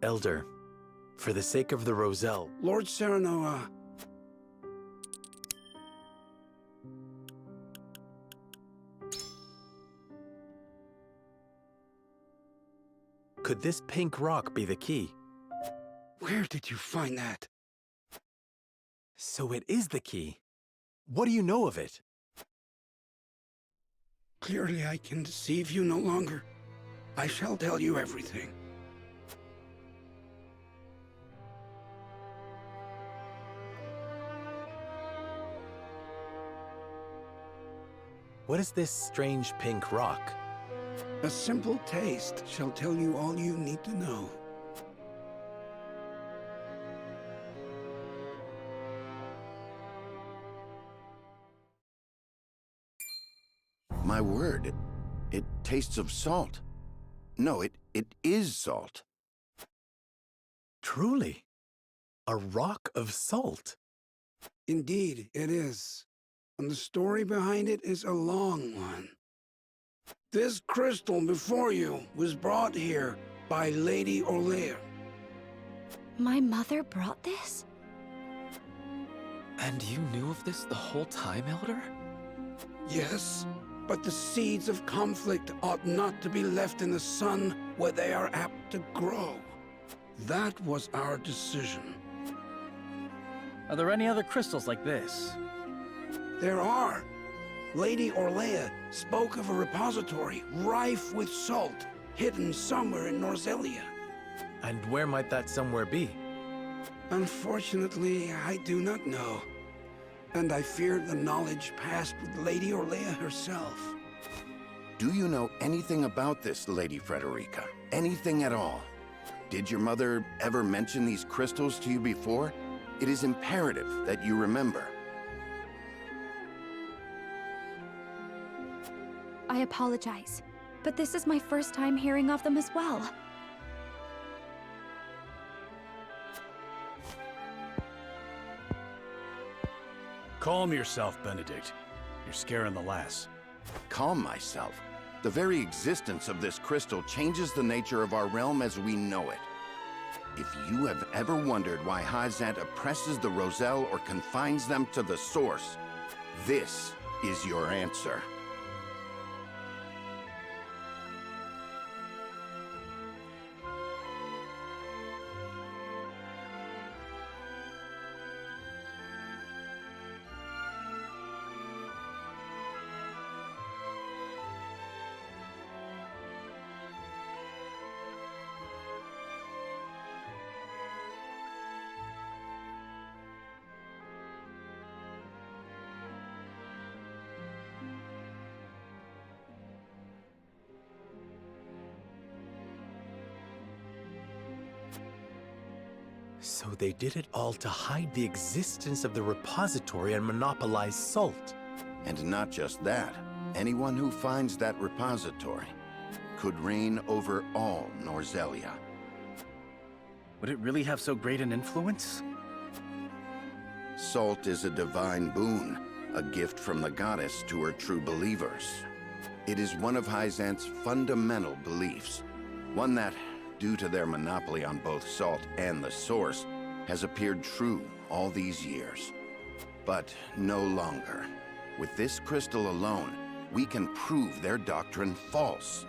Elder, for the sake of the Roselle... Lord Serenoa... Could this pink rock be the key? Where did you find that? So it is the key. What do you know of it? Clearly I can deceive you no longer. I shall tell you everything. What is this strange pink rock? A simple taste shall tell you all you need to know. My word, it tastes of salt. No, it is salt. Truly? A rock of salt? Indeed, it is. And the story behind it is a long one. This crystal before you was brought here by Lady Orlear. My mother brought this? And you knew of this the whole time, Elder? Yes, but the seeds of conflict ought not to be left in the sun where they are apt to grow. That was our decision. Are there any other crystals like this? There are. Lady Orlear spoke of a repository rife with salt, hidden somewhere in Norzelia. And where might that somewhere be? Unfortunately, I do not know. And I fear the knowledge passed with Lady Orlear herself. Do you know anything about this, Lady Frederica? Anything at all? Did your mother ever mention these crystals to you before? It is imperative that you remember. I apologize, but this is my first time hearing of them as well. Calm yourself, Benedict. You're scaring the lass. Calm myself. The very existence of this crystal changes the nature of our realm as we know it. If you have ever wondered why Hyzant oppresses the Roselle or confines them to the source, this is your answer. So they did it all to hide the existence of the repository and monopolize salt. And not just that. Anyone who finds that repository could reign over all Norzelia. Would it really have so great an influence? Salt is a divine boon, a gift from the goddess to her true believers. It is one of Hyzant's fundamental beliefs, one that, due to their monopoly on both salt and the source, has appeared true all these years. But no longer. With this crystal alone, we can prove their doctrine false.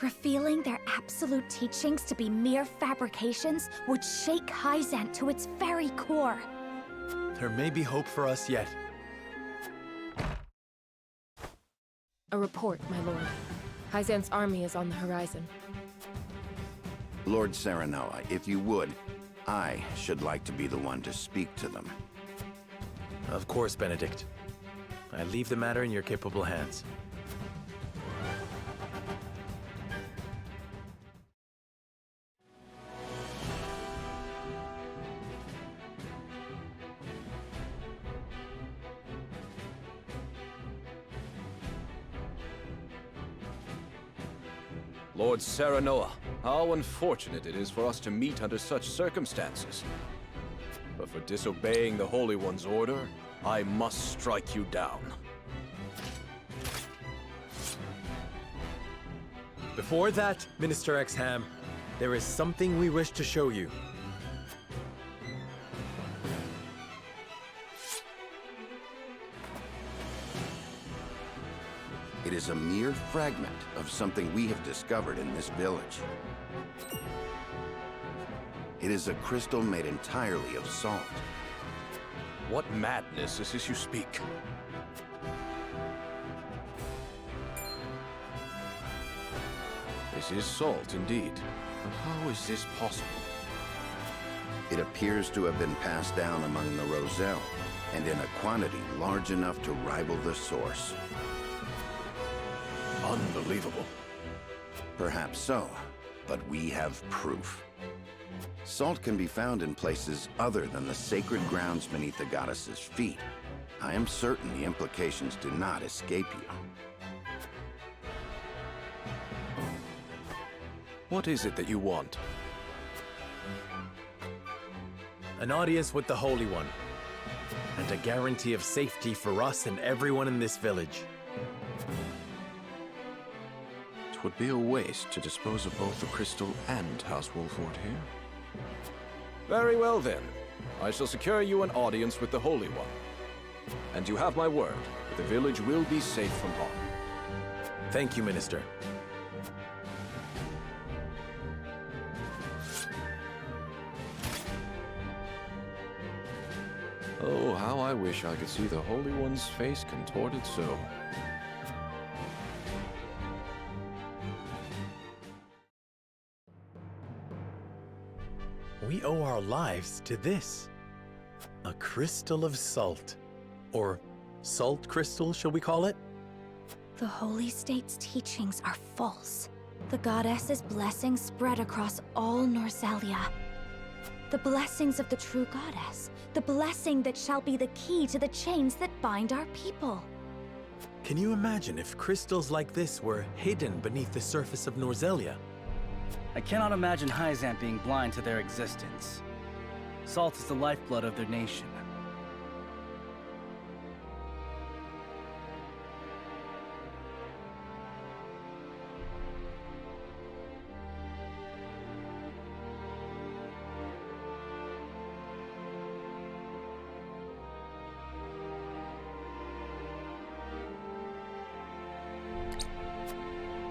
Revealing their absolute teachings to be mere fabrications would shake Hyzant to its very core. There may be hope for us yet. A report, my lord. Hyzant's army is on the horizon. Lord Serenoa, if you would, I should like to be the one to speak to them. Of course, Benedict. I leave the matter in your capable hands. Lord Serenoa, how unfortunate it is for us to meet under such circumstances. But for disobeying the Holy One's order, I must strike you down. Before that, Minister Exham, there is something we wish to show you. It is a mere fragment of something we have discovered in this village. It is a crystal made entirely of salt. What madness is this you speak? This is salt, indeed. But how is this possible? It appears to have been passed down among the Roselle, and in a quantity large enough to rival the source. Unbelievable. Perhaps so, but we have proof. Salt can be found in places other than the sacred grounds beneath the goddess's feet. I am certain the implications do not escape you. What is it that you want? An audience with the Holy One, and a guarantee of safety for us and everyone in this village. It would be a waste to dispose of both the crystal and House Wolford here. Very well then. I shall secure you an audience with the Holy One. And you have my word, that the village will be safe from harm. Thank you, Minister. Oh, how I wish I could see the Holy One's face contorted so. We owe our lives to this. A crystal of salt. Or salt crystal, shall we call it? The Holy State's teachings are false. The goddess's blessings spread across all Norzelia. The blessings of the true goddess. The blessing that shall be the key to the chains that bind our people. Can you imagine if crystals like this were hidden beneath the surface of Norzelia? I cannot imagine Hyzant being blind to their existence. Salt is the lifeblood of their nation.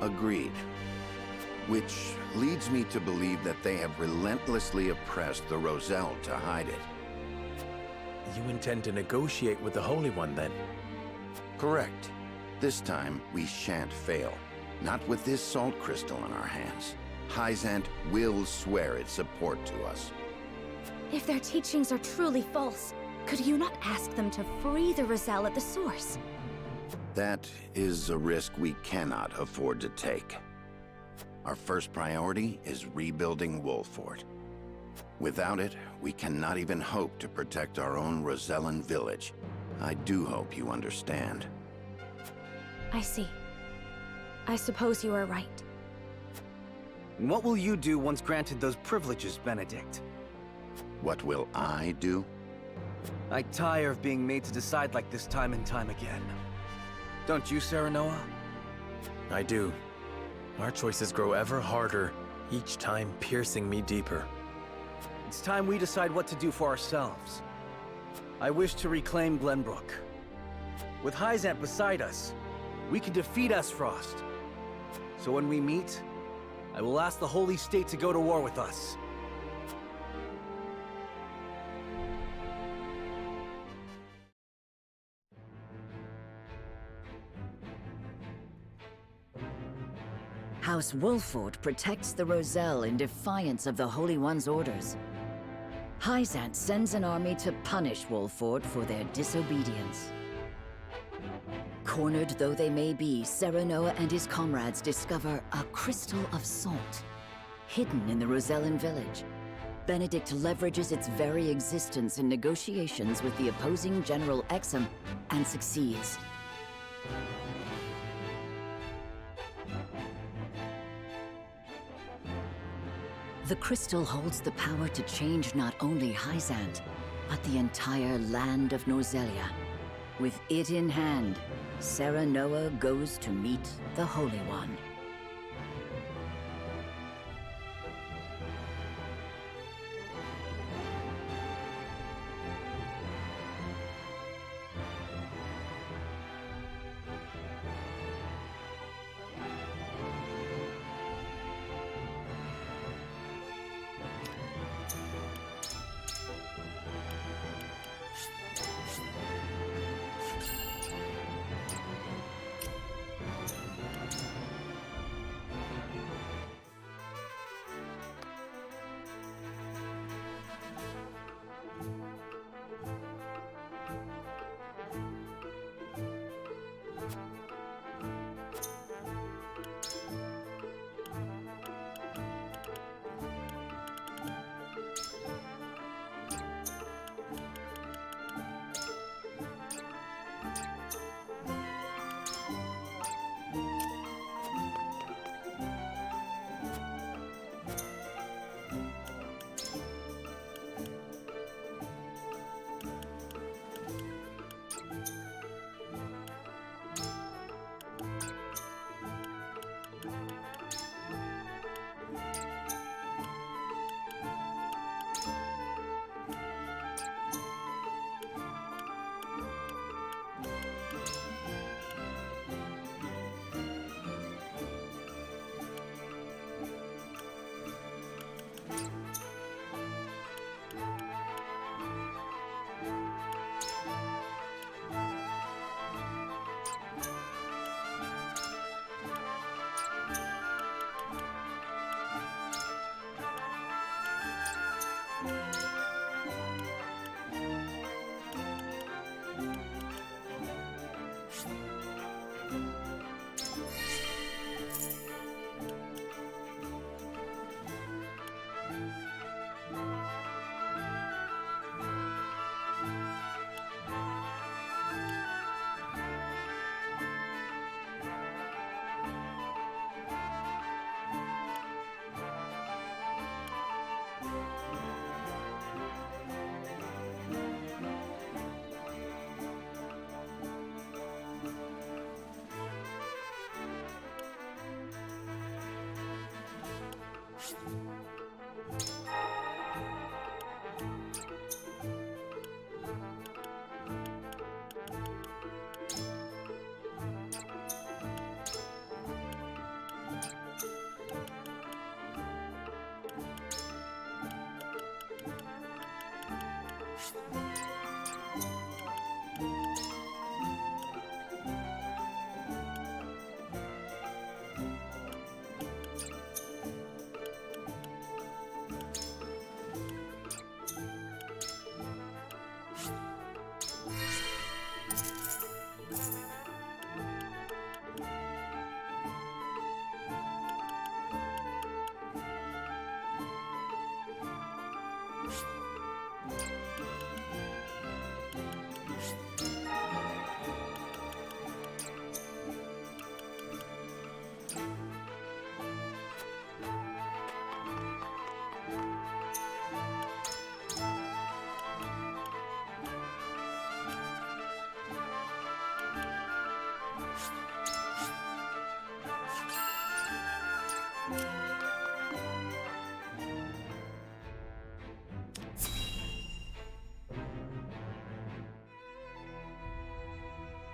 Agreed. Which leads me to believe that they have relentlessly oppressed the Roselle to hide it. You intend to negotiate with the Holy One, then? Correct. This time, we shan't fail. Not with this salt crystal in our hands. Hyzant will swear its support to us. If their teachings are truly false, could you not ask them to free the Roselle at the source? That is a risk we cannot afford to take. Our first priority is rebuilding Wolford. Without it, we cannot even hope to protect our own Rosellan village. I do hope you understand. I see. I suppose you are right. And what will you do once granted those privileges, Benedict? What will I do? I tire of being made to decide like this time and time again. Don't you, Serenoa? I do. Our choices grow ever harder, each time piercing me deeper. It's time we decide what to do for ourselves. I wish to reclaim Glenbrook. With Hyzant beside us, we can defeat Esfrost. So when we meet, I will ask the Holy State to go to war with us. House Wolford protects the Roselle in defiance of the Holy One's orders. Hyzant sends an army to punish Wolford for their disobedience. Cornered though they may be, Serenoa and his comrades discover a crystal of salt, hidden in the Rosellan village. Benedict leverages its very existence in negotiations with the opposing General Exum and succeeds. The crystal holds the power to change not only Hyzant, but the entire land of Norzelia. With it in hand, Serenoa goes to meet the Holy One.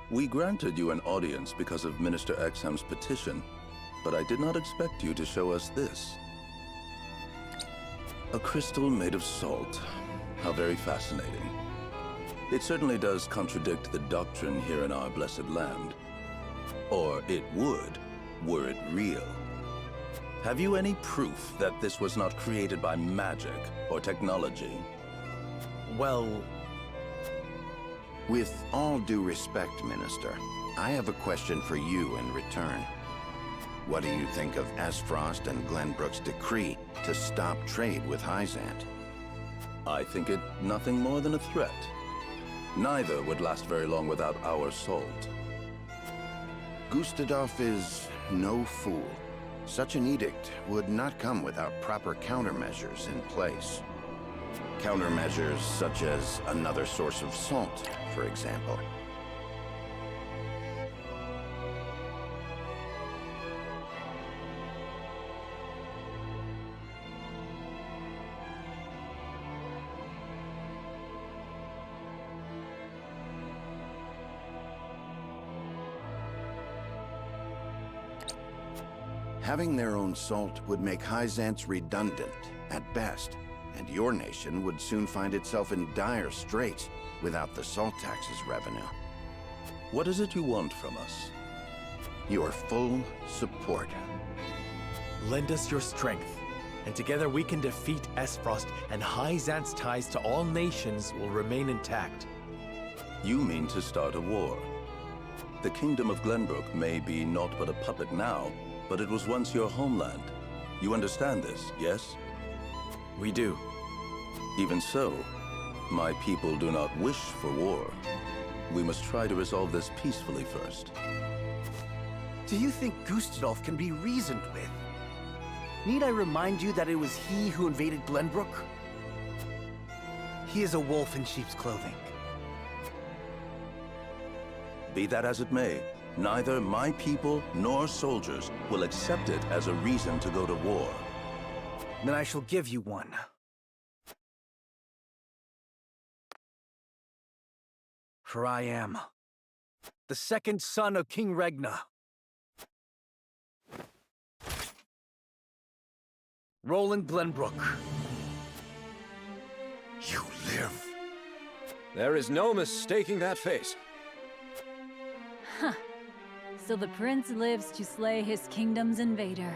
We granted you an audience because of Minister Exham's petition, but I did not expect you to show us this. A crystal made of salt. How very fascinating. It certainly does contradict the doctrine here in our blessed land. Or it would, were it real. Have you any proof that this was not created by magic or technology? Well... With all due respect, Minister, I have a question for you in return. What do you think of Esfrost and Glenbrook's decree to stop trade with Hyzant? I think it nothing more than a threat. Neither would last very long without our salt. Gustadolf is no fool. Such an edict would not come without proper countermeasures in place. Countermeasures such as another source of salt, for example. Having their own salt would make Hyzant's redundant, at best, and your nation would soon find itself in dire straits without the salt tax's revenue. What is it you want from us? Your full support. Lend us your strength, and together we can defeat Esfrost, and Hyzant's ties to all nations will remain intact. You mean to start a war? The Kingdom of Glenbrook may be naught but a puppet now, but it was once your homeland. You understand this, yes? We do. Even so, my people do not wish for war. We must try to resolve this peacefully first. Do you think Gustadolf can be reasoned with? Need I remind you that it was he who invaded Glenbrook? He is a wolf in sheep's clothing. Be that as it may, neither my people nor soldiers will accept it as a reason to go to war. Then I shall give you one. For I am the second son of King Regna. Roland Glenbrook. You live. There is no mistaking that face. Huh. So the prince lives to slay his kingdom's invader.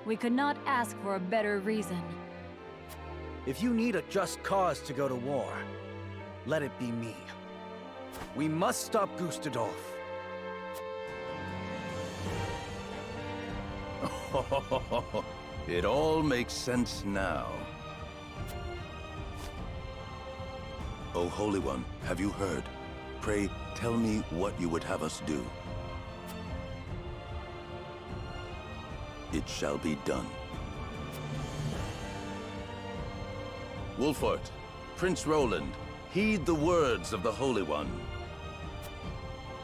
We could not ask for a better reason. If you need a just cause to go to war, let it be me. We must stop Gustadolf. It all makes sense now. O Holy One, have you heard? Pray, tell me what you would have us do. It shall be done. Wolfort, Prince Roland, heed the words of the Holy One.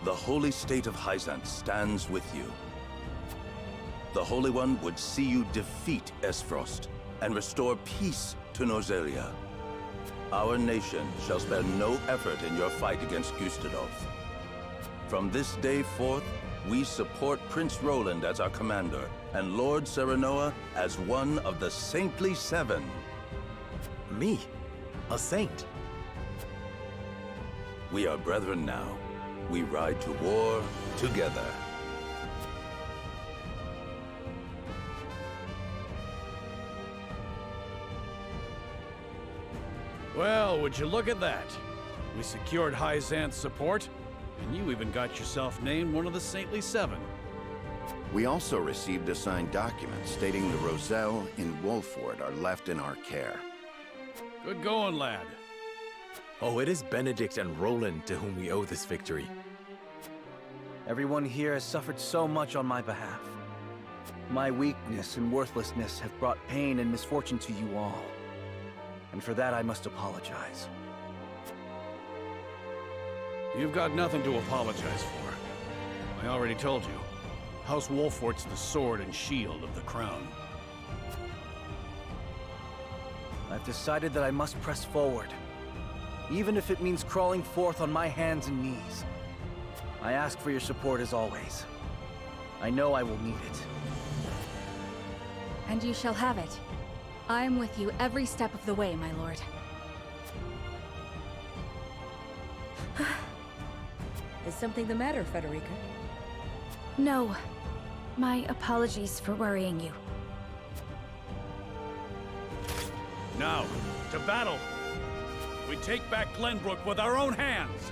The holy state of Hyzant stands with you. The Holy One would see you defeat Esfrost and restore peace to Norzelia. Our nation shall spare no effort in your fight against Gustadolf. From this day forth, we support Prince Roland as our commander, and Lord Serenoa as one of the Saintly Seven. Me? A saint? We are brethren now. We ride to war together. Well, would you look at that? We secured High Xanth's support, and you even got yourself named one of the Saintly Seven. We also received a signed document stating the Roselle in Wolford are left in our care. Good going, lad. Oh, it is Benedict and Roland to whom we owe this victory. Everyone here has suffered so much on my behalf. My weakness and worthlessness have brought pain and misfortune to you all. And for that I must apologize. You've got nothing to apologize for. I already told you. House Wolfort's the sword and shield of the crown. I've decided that I must press forward, even if it means crawling forth on my hands and knees. I ask for your support as always. I know I will need it. And you shall have it. I am with you every step of the way, my lord. Is something the matter, Frederica? No. My apologies for worrying you. Now, to battle! We take back Glenbrook with our own hands!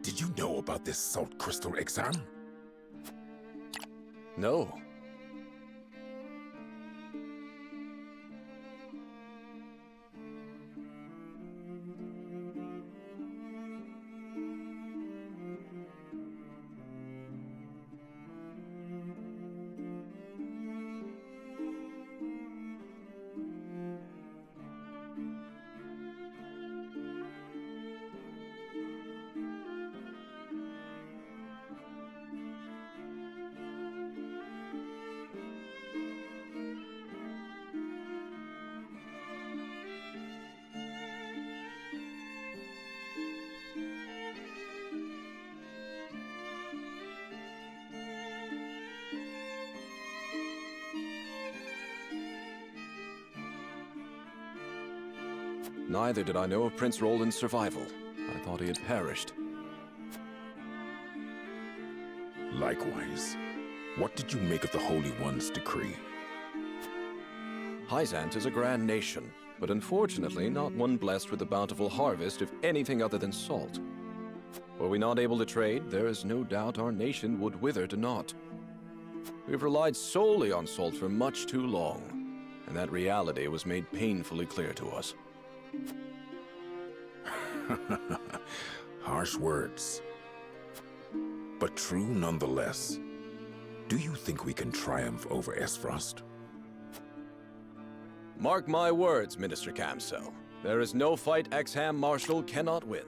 Did you know about this salt crystal exam? No. Neither did I know of Prince Roland's survival. I thought he had perished. Likewise. What did you make of the Holy One's decree? Hyzant is a grand nation, but unfortunately not one blessed with a bountiful harvest of anything other than salt. Were we not able to trade, there is no doubt our nation would wither to naught. We've relied solely on salt for much too long, and that reality was made painfully clear to us. Harsh words, but true nonetheless. Do you think we can triumph over Esfrost? Mark my words, Minister Camsell. There is no fight Exham Marshal cannot win.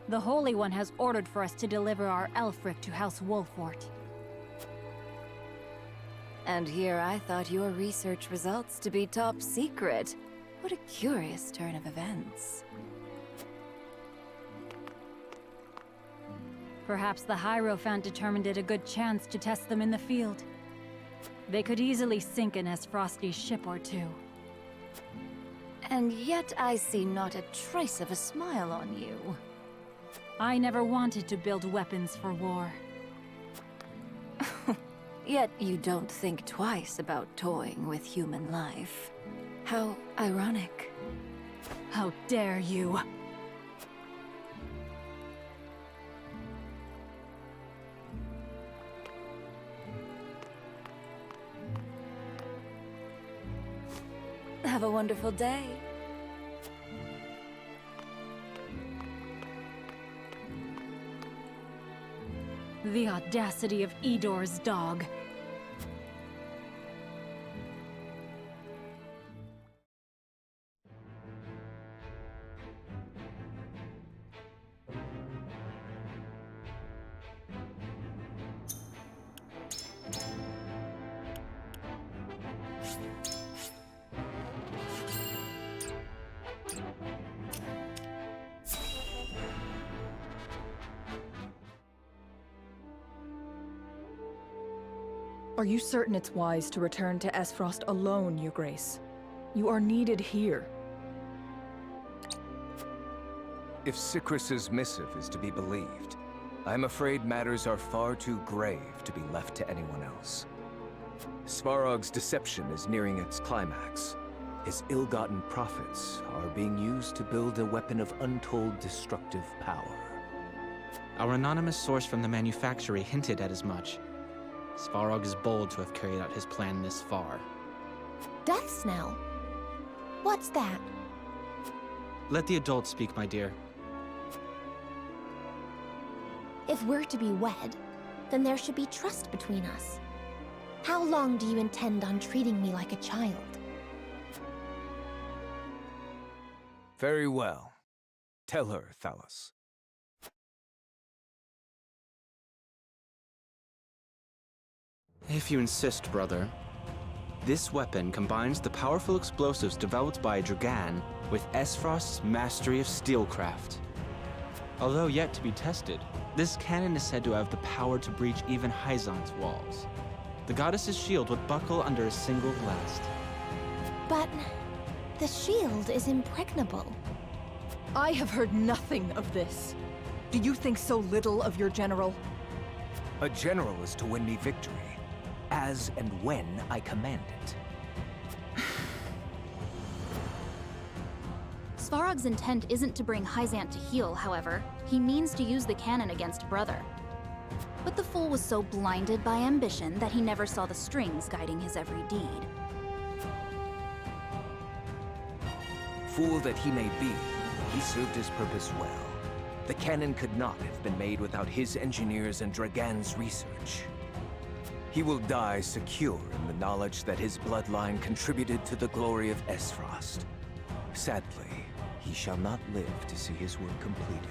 The Holy One has ordered for us to deliver our Elfric to House Wolfort. And here I thought your research results to be top secret. What a curious turn of events. Perhaps the Hierophant determined it a good chance to test them in the field. They could easily sink an Esfrosti ship or two. And yet I see not a trace of a smile on you. I never wanted to build weapons for war. Yet you don't think twice about toying with human life. How ironic. How dare you! Have a wonderful day. The audacity of Edor's dog. Are you certain it's wise to return to Esfrost alone, Your Grace? You are needed here. If Sikrus's missive is to be believed, I'm afraid matters are far too grave to be left to anyone else. Svarog's deception is nearing its climax. His ill-gotten profits are being used to build a weapon of untold destructive power. Our anonymous source from the manufactory hinted at as much. Svarog is bold to have carried out his plan this far. Death Snell? What's that? Let the adults speak, my dear. If we're to be wed, then there should be trust between us. How long do you intend on treating me like a child? Very well. Tell her, Thalos. If you insist, brother. This weapon combines the powerful explosives developed by Dragan with Esfrost's mastery of steelcraft. Although yet to be tested, this cannon is said to have the power to breach even Hyzant's walls. The goddess's shield would buckle under a single blast. But the shield is impregnable. I have heard nothing of this. Do you think so little of your general? A general is to win me victory, as and when I command it. Svarog's intent isn't to bring Hyzant to heel, however. He means to use the cannon against Brother. But the fool was so blinded by ambition that he never saw the strings guiding his every deed. Fool that he may be, he served his purpose well. The cannon could not have been made without his engineers and Dragan's research. He will die secure in the knowledge that his bloodline contributed to the glory of Esfrost. Sadly, he shall not live to see his work completed.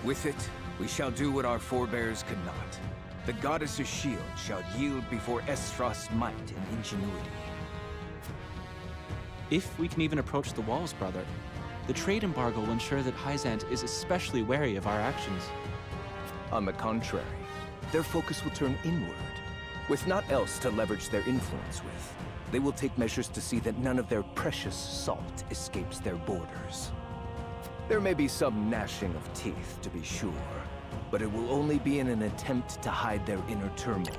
With it, we shall do what our forebears could not. The goddess's shield shall yield before Esfrost's might and ingenuity. If we can even approach the walls, brother, the trade embargo will ensure that Hyzant is especially wary of our actions. On the contrary, their focus will turn inward. With naught else to leverage their influence with, they will take measures to see that none of their precious salt escapes their borders. There may be some gnashing of teeth, to be sure, but it will only be in an attempt to hide their inner turmoil.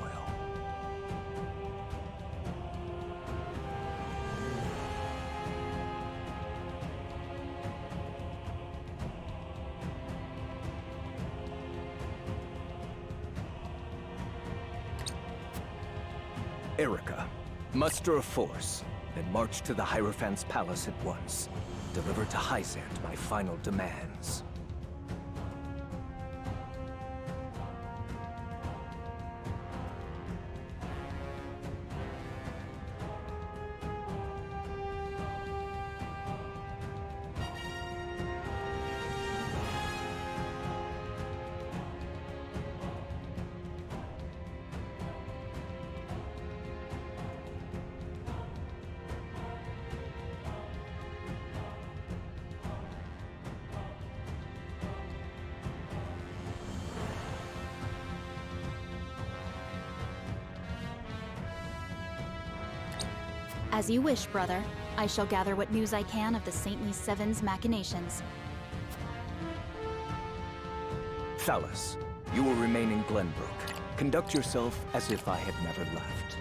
Erica, muster a force, then march to the Hierophant's palace at once. Deliver to Hyzant my final demands. As you wish, brother. I shall gather what news I can of the Saintly Seven's machinations. Thalos, you will remain in Glenbrook. Conduct yourself as if I had never left.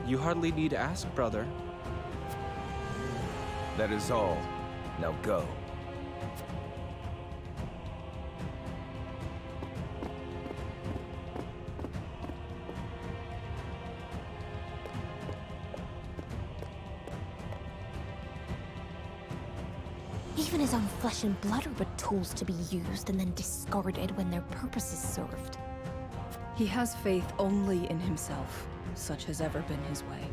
You hardly need ask, brother. That is all. Now go. Even his own flesh and blood are but tools to be used and then discarded when their purpose is served. He has faith only in himself. Such has ever been his way.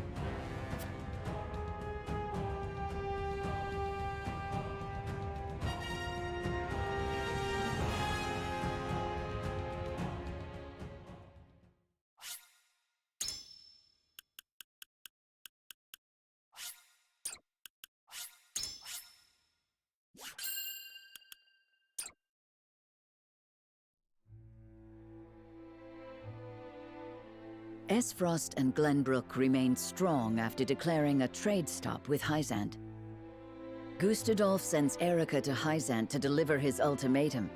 Esfrost and Glenbrook remained strong after declaring a trade stop with Hyzant. Gustadolf sends Erica to Hyzant to deliver his ultimatum,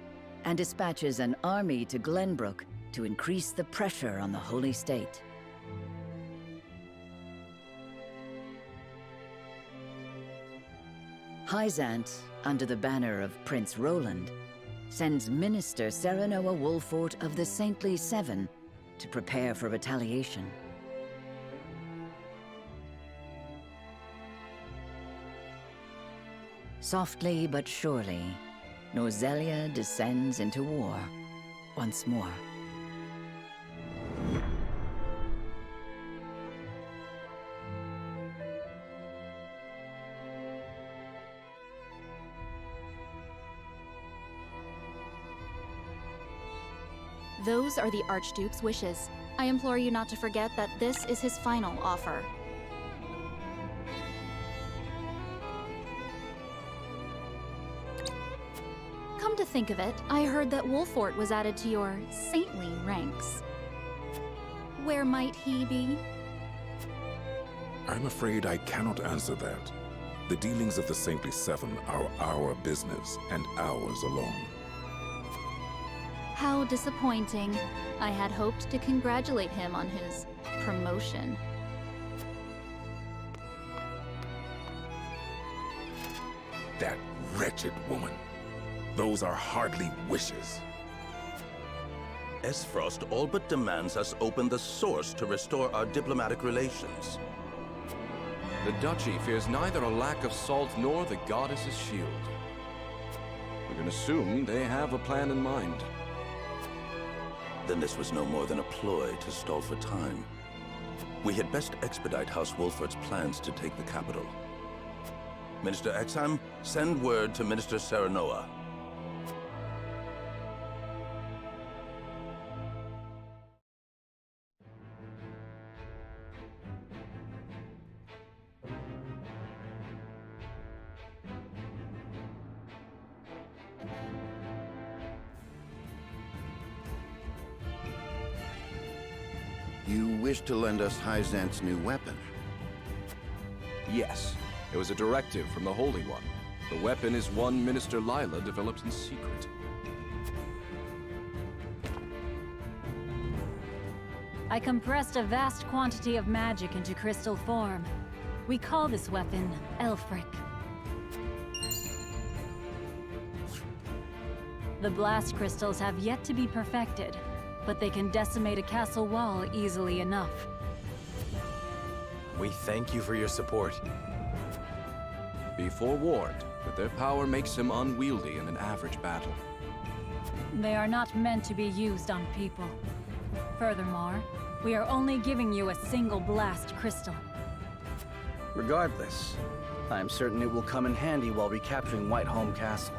and dispatches an army to Glenbrook to increase the pressure on the Holy State. Hyzant, under the banner of Prince Roland, sends Minister Serenoa Wolfort of the Saintly Seven to prepare for retaliation. Softly but surely, Norzelia descends into war once more. Those are the Archduke's wishes. I implore you not to forget that this is his final offer. Come to think of it, I heard that Wolfort was added to your saintly ranks. Where might he be? I'm afraid I cannot answer that. The dealings of the Saintly Seven are our business, and ours alone. How disappointing. I had hoped to congratulate him on his promotion. That wretched woman. Those are hardly wishes. Esfrost all but demands us open the source to restore our diplomatic relations. The Duchy fears neither a lack of salt nor the goddess's shield. We can assume they have a plan in mind. Then this was no more than a ploy to stall for time. We had best expedite House Wolfort's plans to take the capital. Minister Exham, send word to Minister Serenoa. You wish to lend us Hyzant's new weapon? Yes, it was a directive from the Holy One. The weapon is one Minister Lila developed in secret. I compressed a vast quantity of magic into crystal form. We call this weapon Elfric. The blast crystals have yet to be perfected, but they can decimate a castle wall easily enough. We thank you for your support. Be forewarned that their power makes him unwieldy in an average battle. They are not meant to be used on people. Furthermore, we are only giving you a single blast crystal. Regardless, I am certain it will come in handy while recapturing Whiteholm Castle.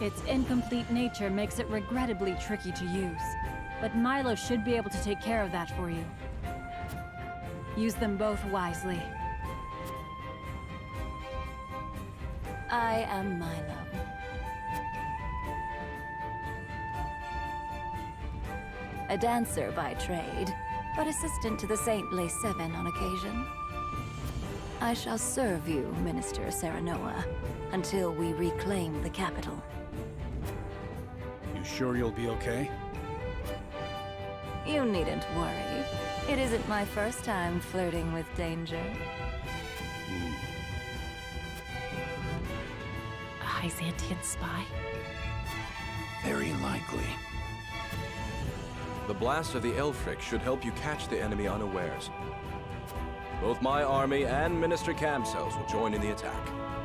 Its incomplete nature makes it regrettably tricky to use, but Milo should be able to take care of that for you. Use them both wisely. I am Milo. A dancer by trade, but assistant to the Saintly Seven on occasion. I shall serve you, Minister Serenoa, until we reclaim the capital. You sure you'll be okay? You needn't worry. It isn't my first time flirting with danger. Hyzantian spy? Very likely. The blast of the Elfric should help you catch the enemy unawares. Both my army and Minister Camcells will join in the attack.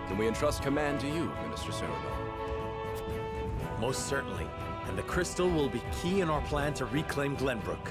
Can we entrust command to you, Minister Serenoa? Most certainly. And the crystal will be key in our plan to reclaim Glenbrook.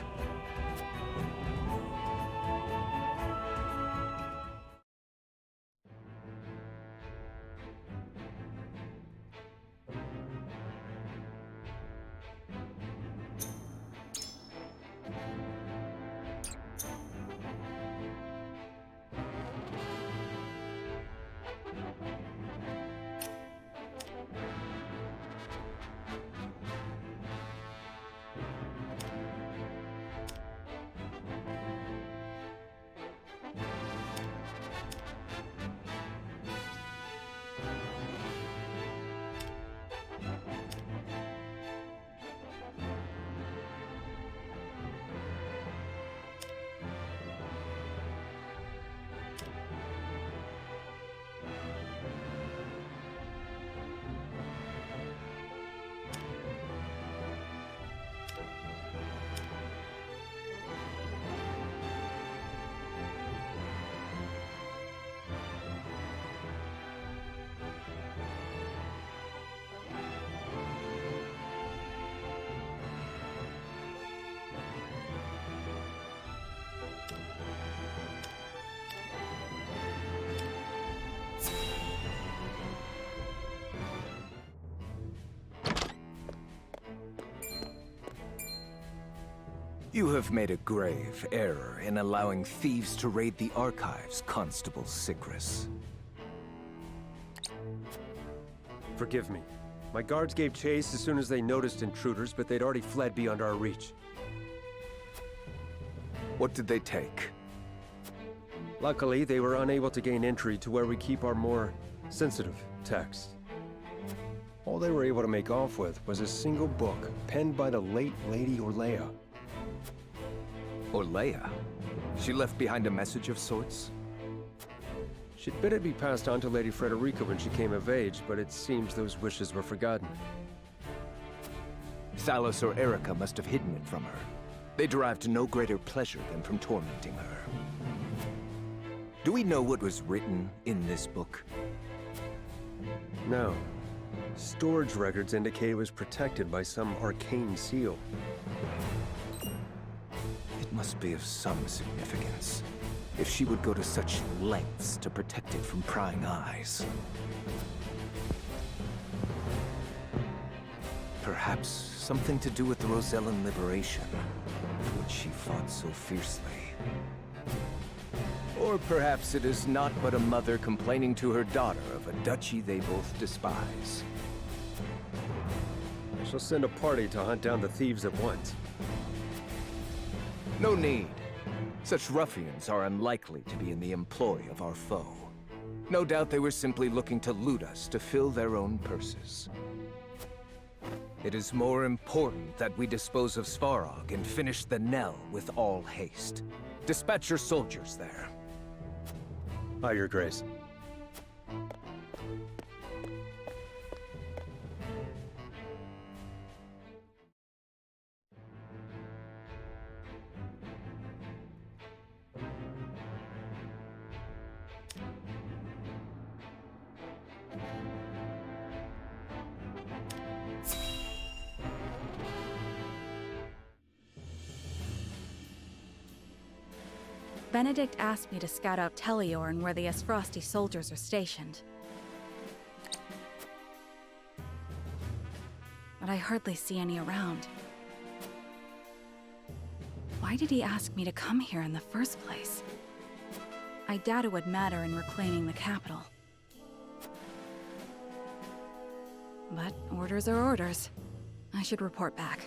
You have made a grave error in allowing thieves to raid the archives, Constable Sigris. Forgive me. My guards gave chase as soon as they noticed intruders, but they'd already fled beyond our reach. What did they take? Luckily, they were unable to gain entry to where we keep our more sensitive texts. All they were able to make off with was a single book penned by the late Lady Orlea. Orlea? She left behind a message of sorts? She'd bid it be passed on to Lady Frederica when she came of age, but it seems those wishes were forgotten. Thalos or Erica must have hidden it from her. They derived no greater pleasure than from tormenting her. Do we know what was written in this book? No. Storage records indicate it was protected by some arcane seal. It must be of some significance, if she would go to such lengths to protect it from prying eyes. Perhaps something to do with the Rosellan liberation, for which she fought so fiercely. Or perhaps it is not but a mother complaining to her daughter of a duchy they both despise. I shall send a party to hunt down the thieves at once. No need. Such ruffians are unlikely to be in the employ of our foe. No doubt they were simply looking to loot us to fill their own purses. It is more important that we dispose of Svarog and finish the Nell with all haste. Dispatch your soldiers there. Aye, Your Grace. Benedict asked me to scout out Teleorn where the Esfrosti soldiers are stationed. But I hardly see any around. Why did he ask me to come here in the first place? I doubt it would matter in reclaiming the capital. But orders are orders. I should report back.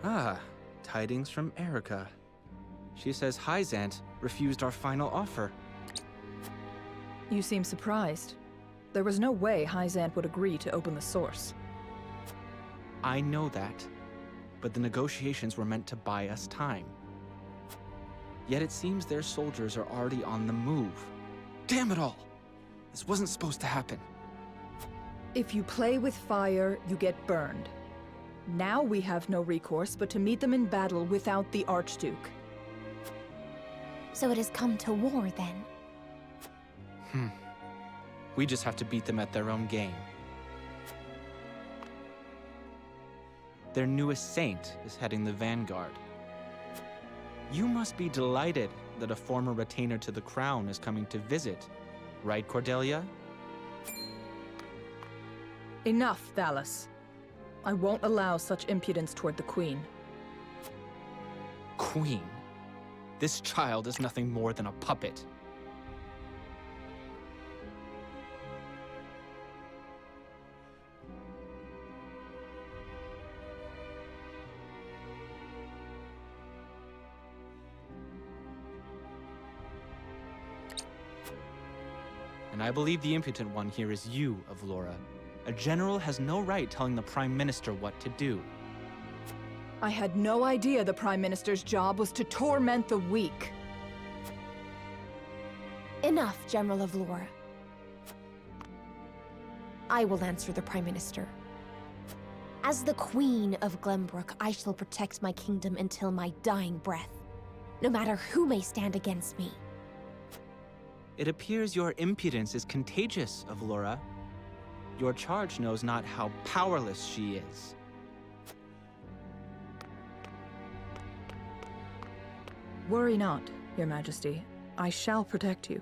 Ah, tidings from Erica. She says Hyzant refused our final offer. You seem surprised. There was no way Hyzant would agree to open the source. I know that, but the negotiations were meant to buy us time. Yet it seems their soldiers are already on the move. Damn it all! This wasn't supposed to happen. If you play with fire, you get burned. Now we have no recourse but to meet them in battle without the Archduke. So it has come to war, then? We just have to beat them at their own game. Their newest saint is heading the vanguard. You must be delighted that a former retainer to the crown is coming to visit, right, Cordelia? Enough, Thalos. I won't allow such impudence toward the Queen. Queen? This child is nothing more than a puppet. And I believe the impotent one here is you, Avlora. A general has no right telling the Prime Minister what to do. I had no idea the Prime Minister's job was to torment the weak. Enough, General Avlora. I will answer the Prime Minister. As the Queen of Glenbrook, I shall protect my kingdom until my dying breath, no matter who may stand against me. It appears your impudence is contagious, Avlora. Your charge knows not how powerless she is. Worry not, Your Majesty. I shall protect you.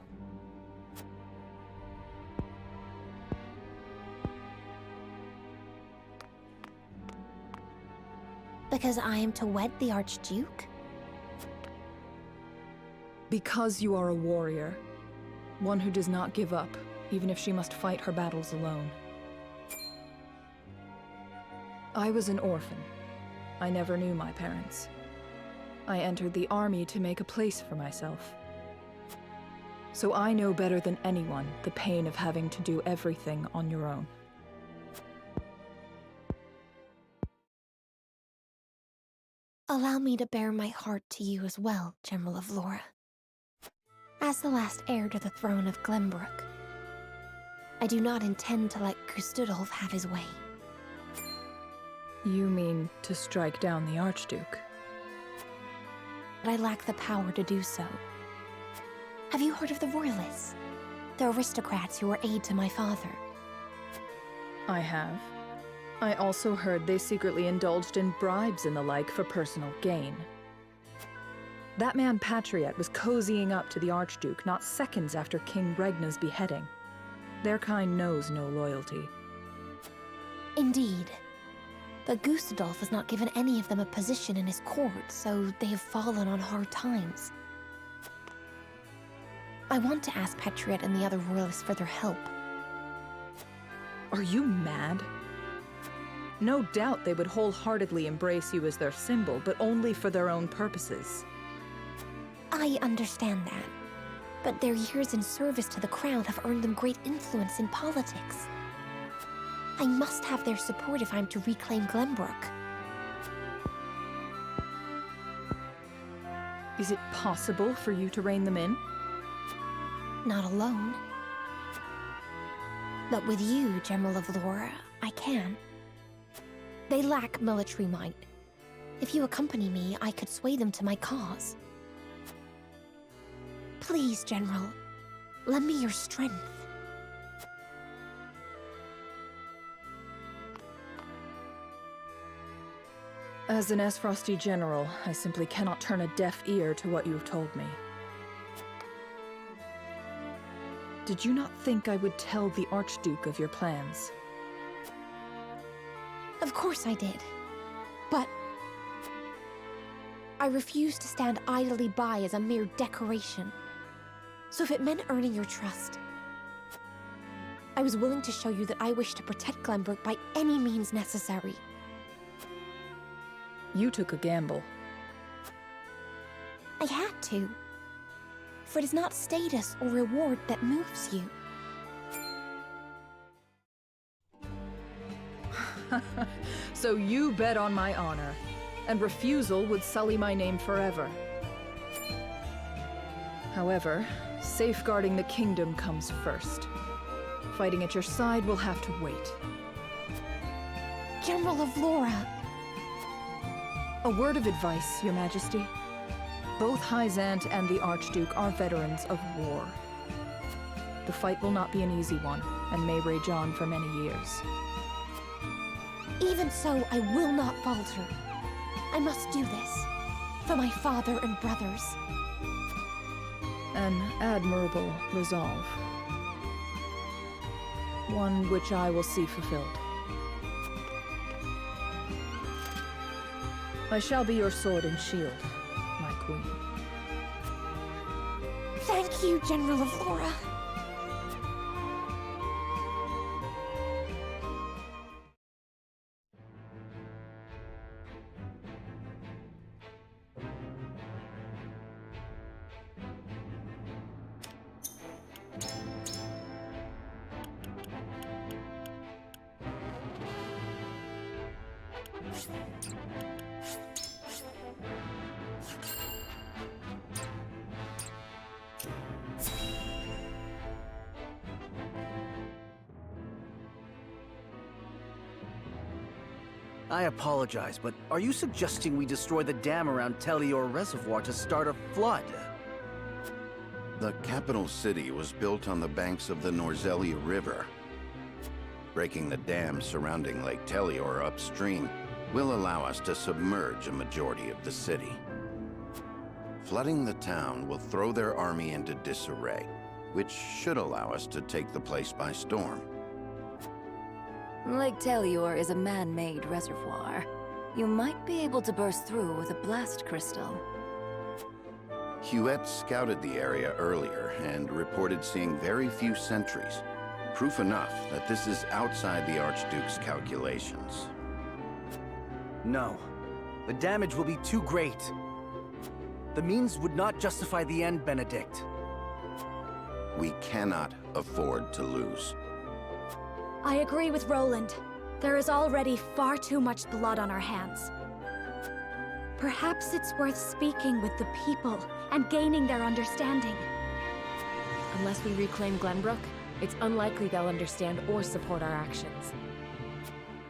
Because I am to wed the Archduke? Because you are a warrior. One who does not give up, even if she must fight her battles alone. I was an orphan. I never knew my parents. I entered the army to make a place for myself. So I know better than anyone the pain of having to do everything on your own. Allow me to bare my heart to you as well, General Avlora. As the last heir to the throne of Glenbrook, I do not intend to let Gustudolf have his way. You mean to strike down the Archduke? But I lack the power to do so. Have you heard of the Royalists? The aristocrats who were aid to my father. I have. I also heard they secretly indulged in bribes and the like for personal gain. That man Patriot was cozying up to the Archduke not seconds after King Regna's beheading. Their kind knows no loyalty. Indeed. But Gustudolf has not given any of them a position in his court, so they have fallen on hard times. I want to ask Patriot and the other royalists for their help. Are you mad? No doubt they would wholeheartedly embrace you as their symbol, but only for their own purposes. I understand that. But their years in service to the crown have earned them great influence in politics. I must have their support if I'm to reclaim Glenbrook. Is it possible for you to rein them in? Not alone. But with you, General Avlora, I can. They lack military might. If you accompany me, I could sway them to my cause. Please, General, lend me your strength. As an Esfrosti general, I simply cannot turn a deaf ear to what you have told me. Did you not think I would tell the Archduke of your plans? Of course I did. But I refuse to stand idly by as a mere decoration. So if it meant earning your trust, I was willing to show you that I wish to protect Glenbrook by any means necessary. You took a gamble. I had to. For it is not status or reward that moves you. So you bet on my honor, and refusal would sully my name forever. However, safeguarding the kingdom comes first. Fighting at your side will have to wait. General of Laura! A word of advice, Your Majesty. Both Hyzant and the Archduke are veterans of war. The fight will not be an easy one, and may rage on for many years. Even so, I will not falter. I must do this. For my father and brothers. An admirable resolve. One which I will see fulfilled. I shall be your sword and shield, my queen. Thank you, General of Laura. I apologize, but are you suggesting we destroy the dam around Telior Reservoir to start a flood? The capital city was built on the banks of the Norzelia River. Breaking the dam surrounding Lake Telior upstream will allow us to submerge a majority of the city. Flooding the town will throw their army into disarray, which should allow us to take the place by storm. Lake Telior is a man-made reservoir. You might be able to burst through with a blast crystal. Huette scouted the area earlier and reported seeing very few sentries. Proof enough that this is outside the Archduke's calculations. No. The damage will be too great. The means would not justify the end, Benedict. We cannot afford to lose. I agree with Roland. There is already far too much blood on our hands. Perhaps it's worth speaking with the people and gaining their understanding. Unless we reclaim Glenbrook, it's unlikely they'll understand or support our actions.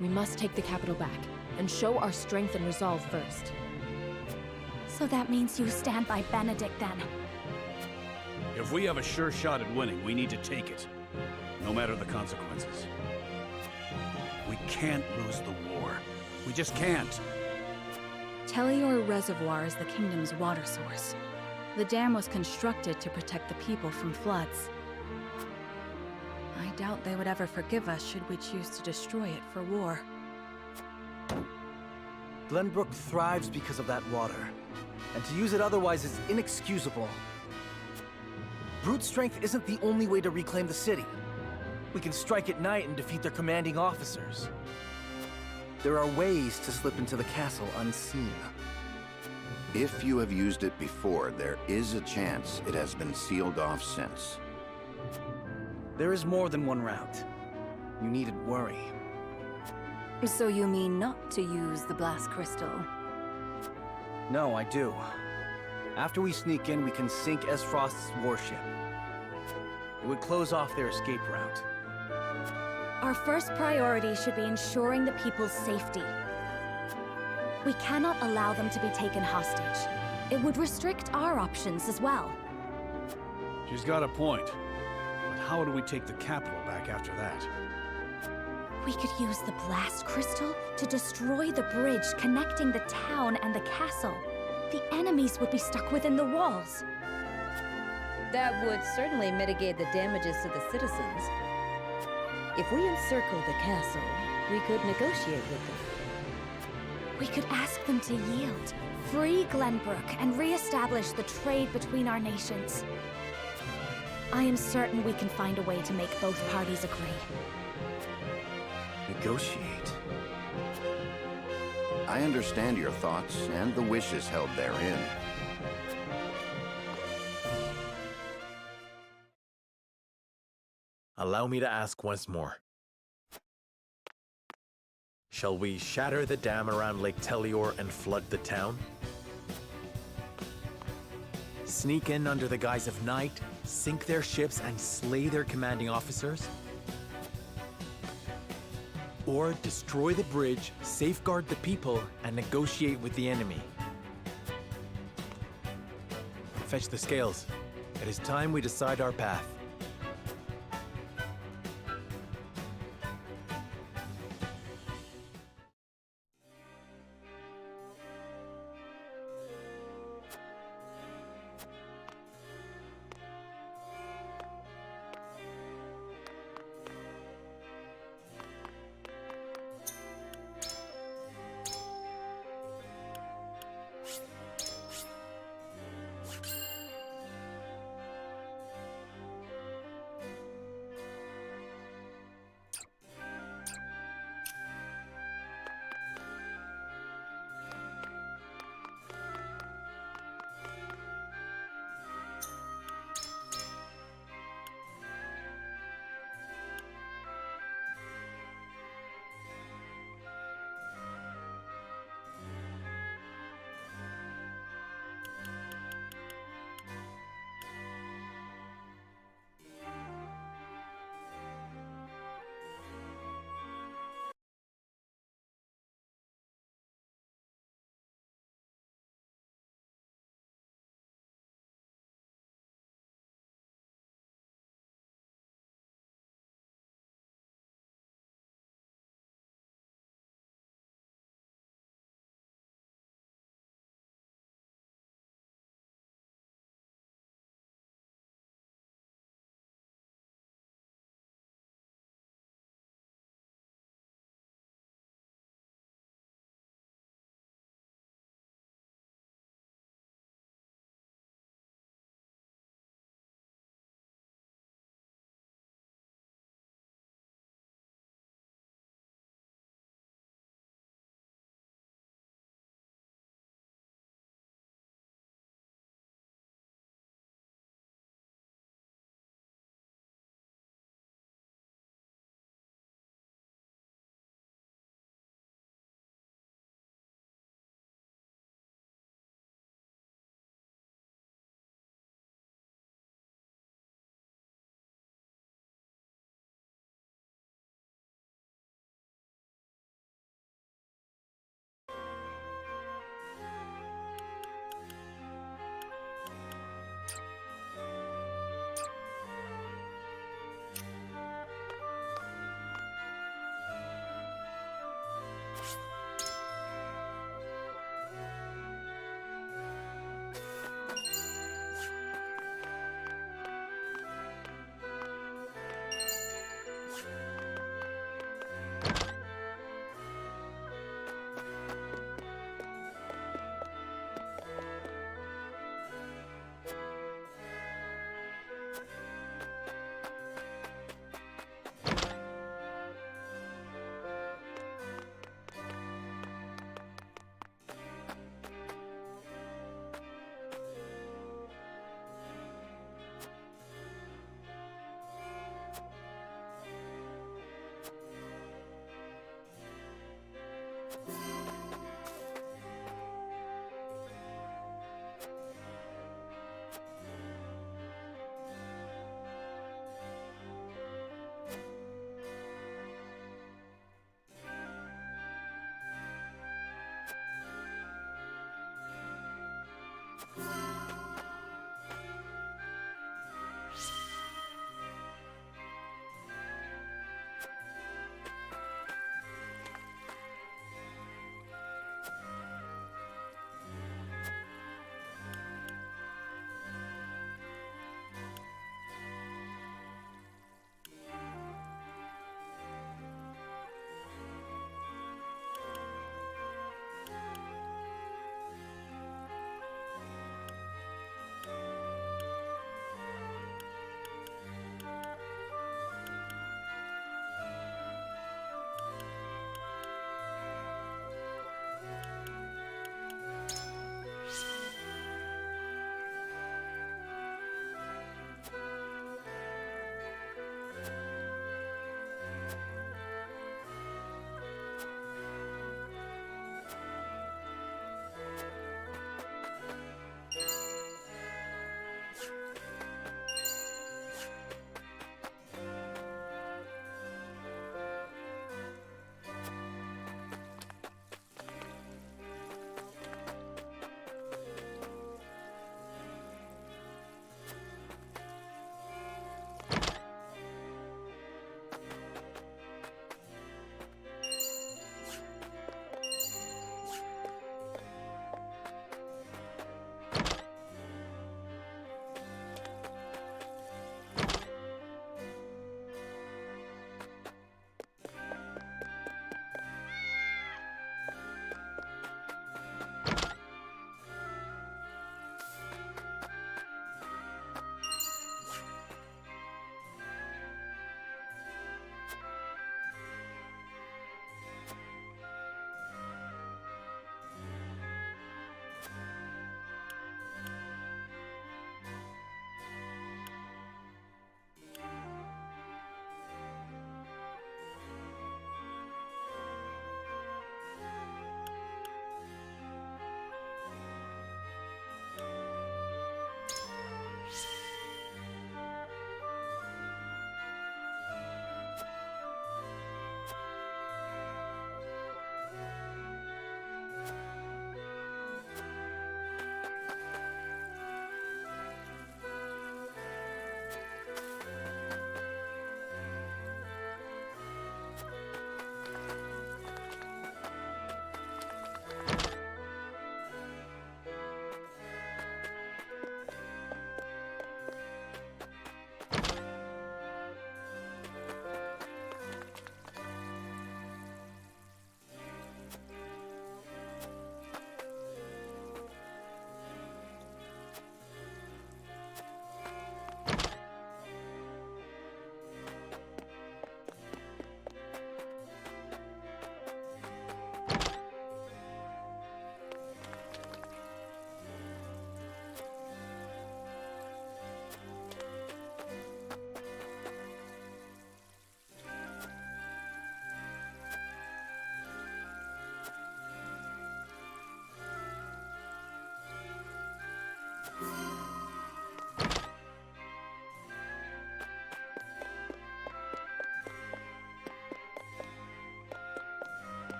We must take the capital back, and show our strength and resolve first. So that means you stand by Benedict, then? If we have a sure shot at winning, we need to take it. No matter the consequences. We can't lose the war. We just can't. Telior Reservoir is the kingdom's water source. The dam was constructed to protect the people from floods. I doubt they would ever forgive us should we choose to destroy it for war. Glenbrook thrives because of that water, and to use it otherwise is inexcusable. Brute strength isn't the only way to reclaim the city. We can strike at night and defeat their commanding officers. There are ways to slip into the castle unseen. If you have used it before, there is a chance it has been sealed off since. There is more than one route. You needn't worry. So you mean not to use the blast crystal? No, I do. After we sneak in, we can sink Esfrost's warship. It would close off their escape route. Our first priority should be ensuring the people's safety. We cannot allow them to be taken hostage. It would restrict our options as well. She's got a point. But how do we take the capital back after that? We could use the blast crystal to destroy the bridge connecting the town and the castle. The enemies would be stuck within the walls. That would certainly mitigate the damages to the citizens. If we encircle the castle, we could negotiate with them. We could ask them to yield, free Glenbrook, and re-establish the trade between our nations. I am certain we can find a way to make both parties agree. Negotiate? I understand your thoughts and the wishes held therein. allow me to ask once more. Shall we shatter the dam around Lake Telior and flood the town? Sneak in under the guise of night, sink their ships, and slay their commanding officers? Or destroy the bridge, safeguard the people, and negotiate with the enemy? Fetch the scales. It is time we decide our path.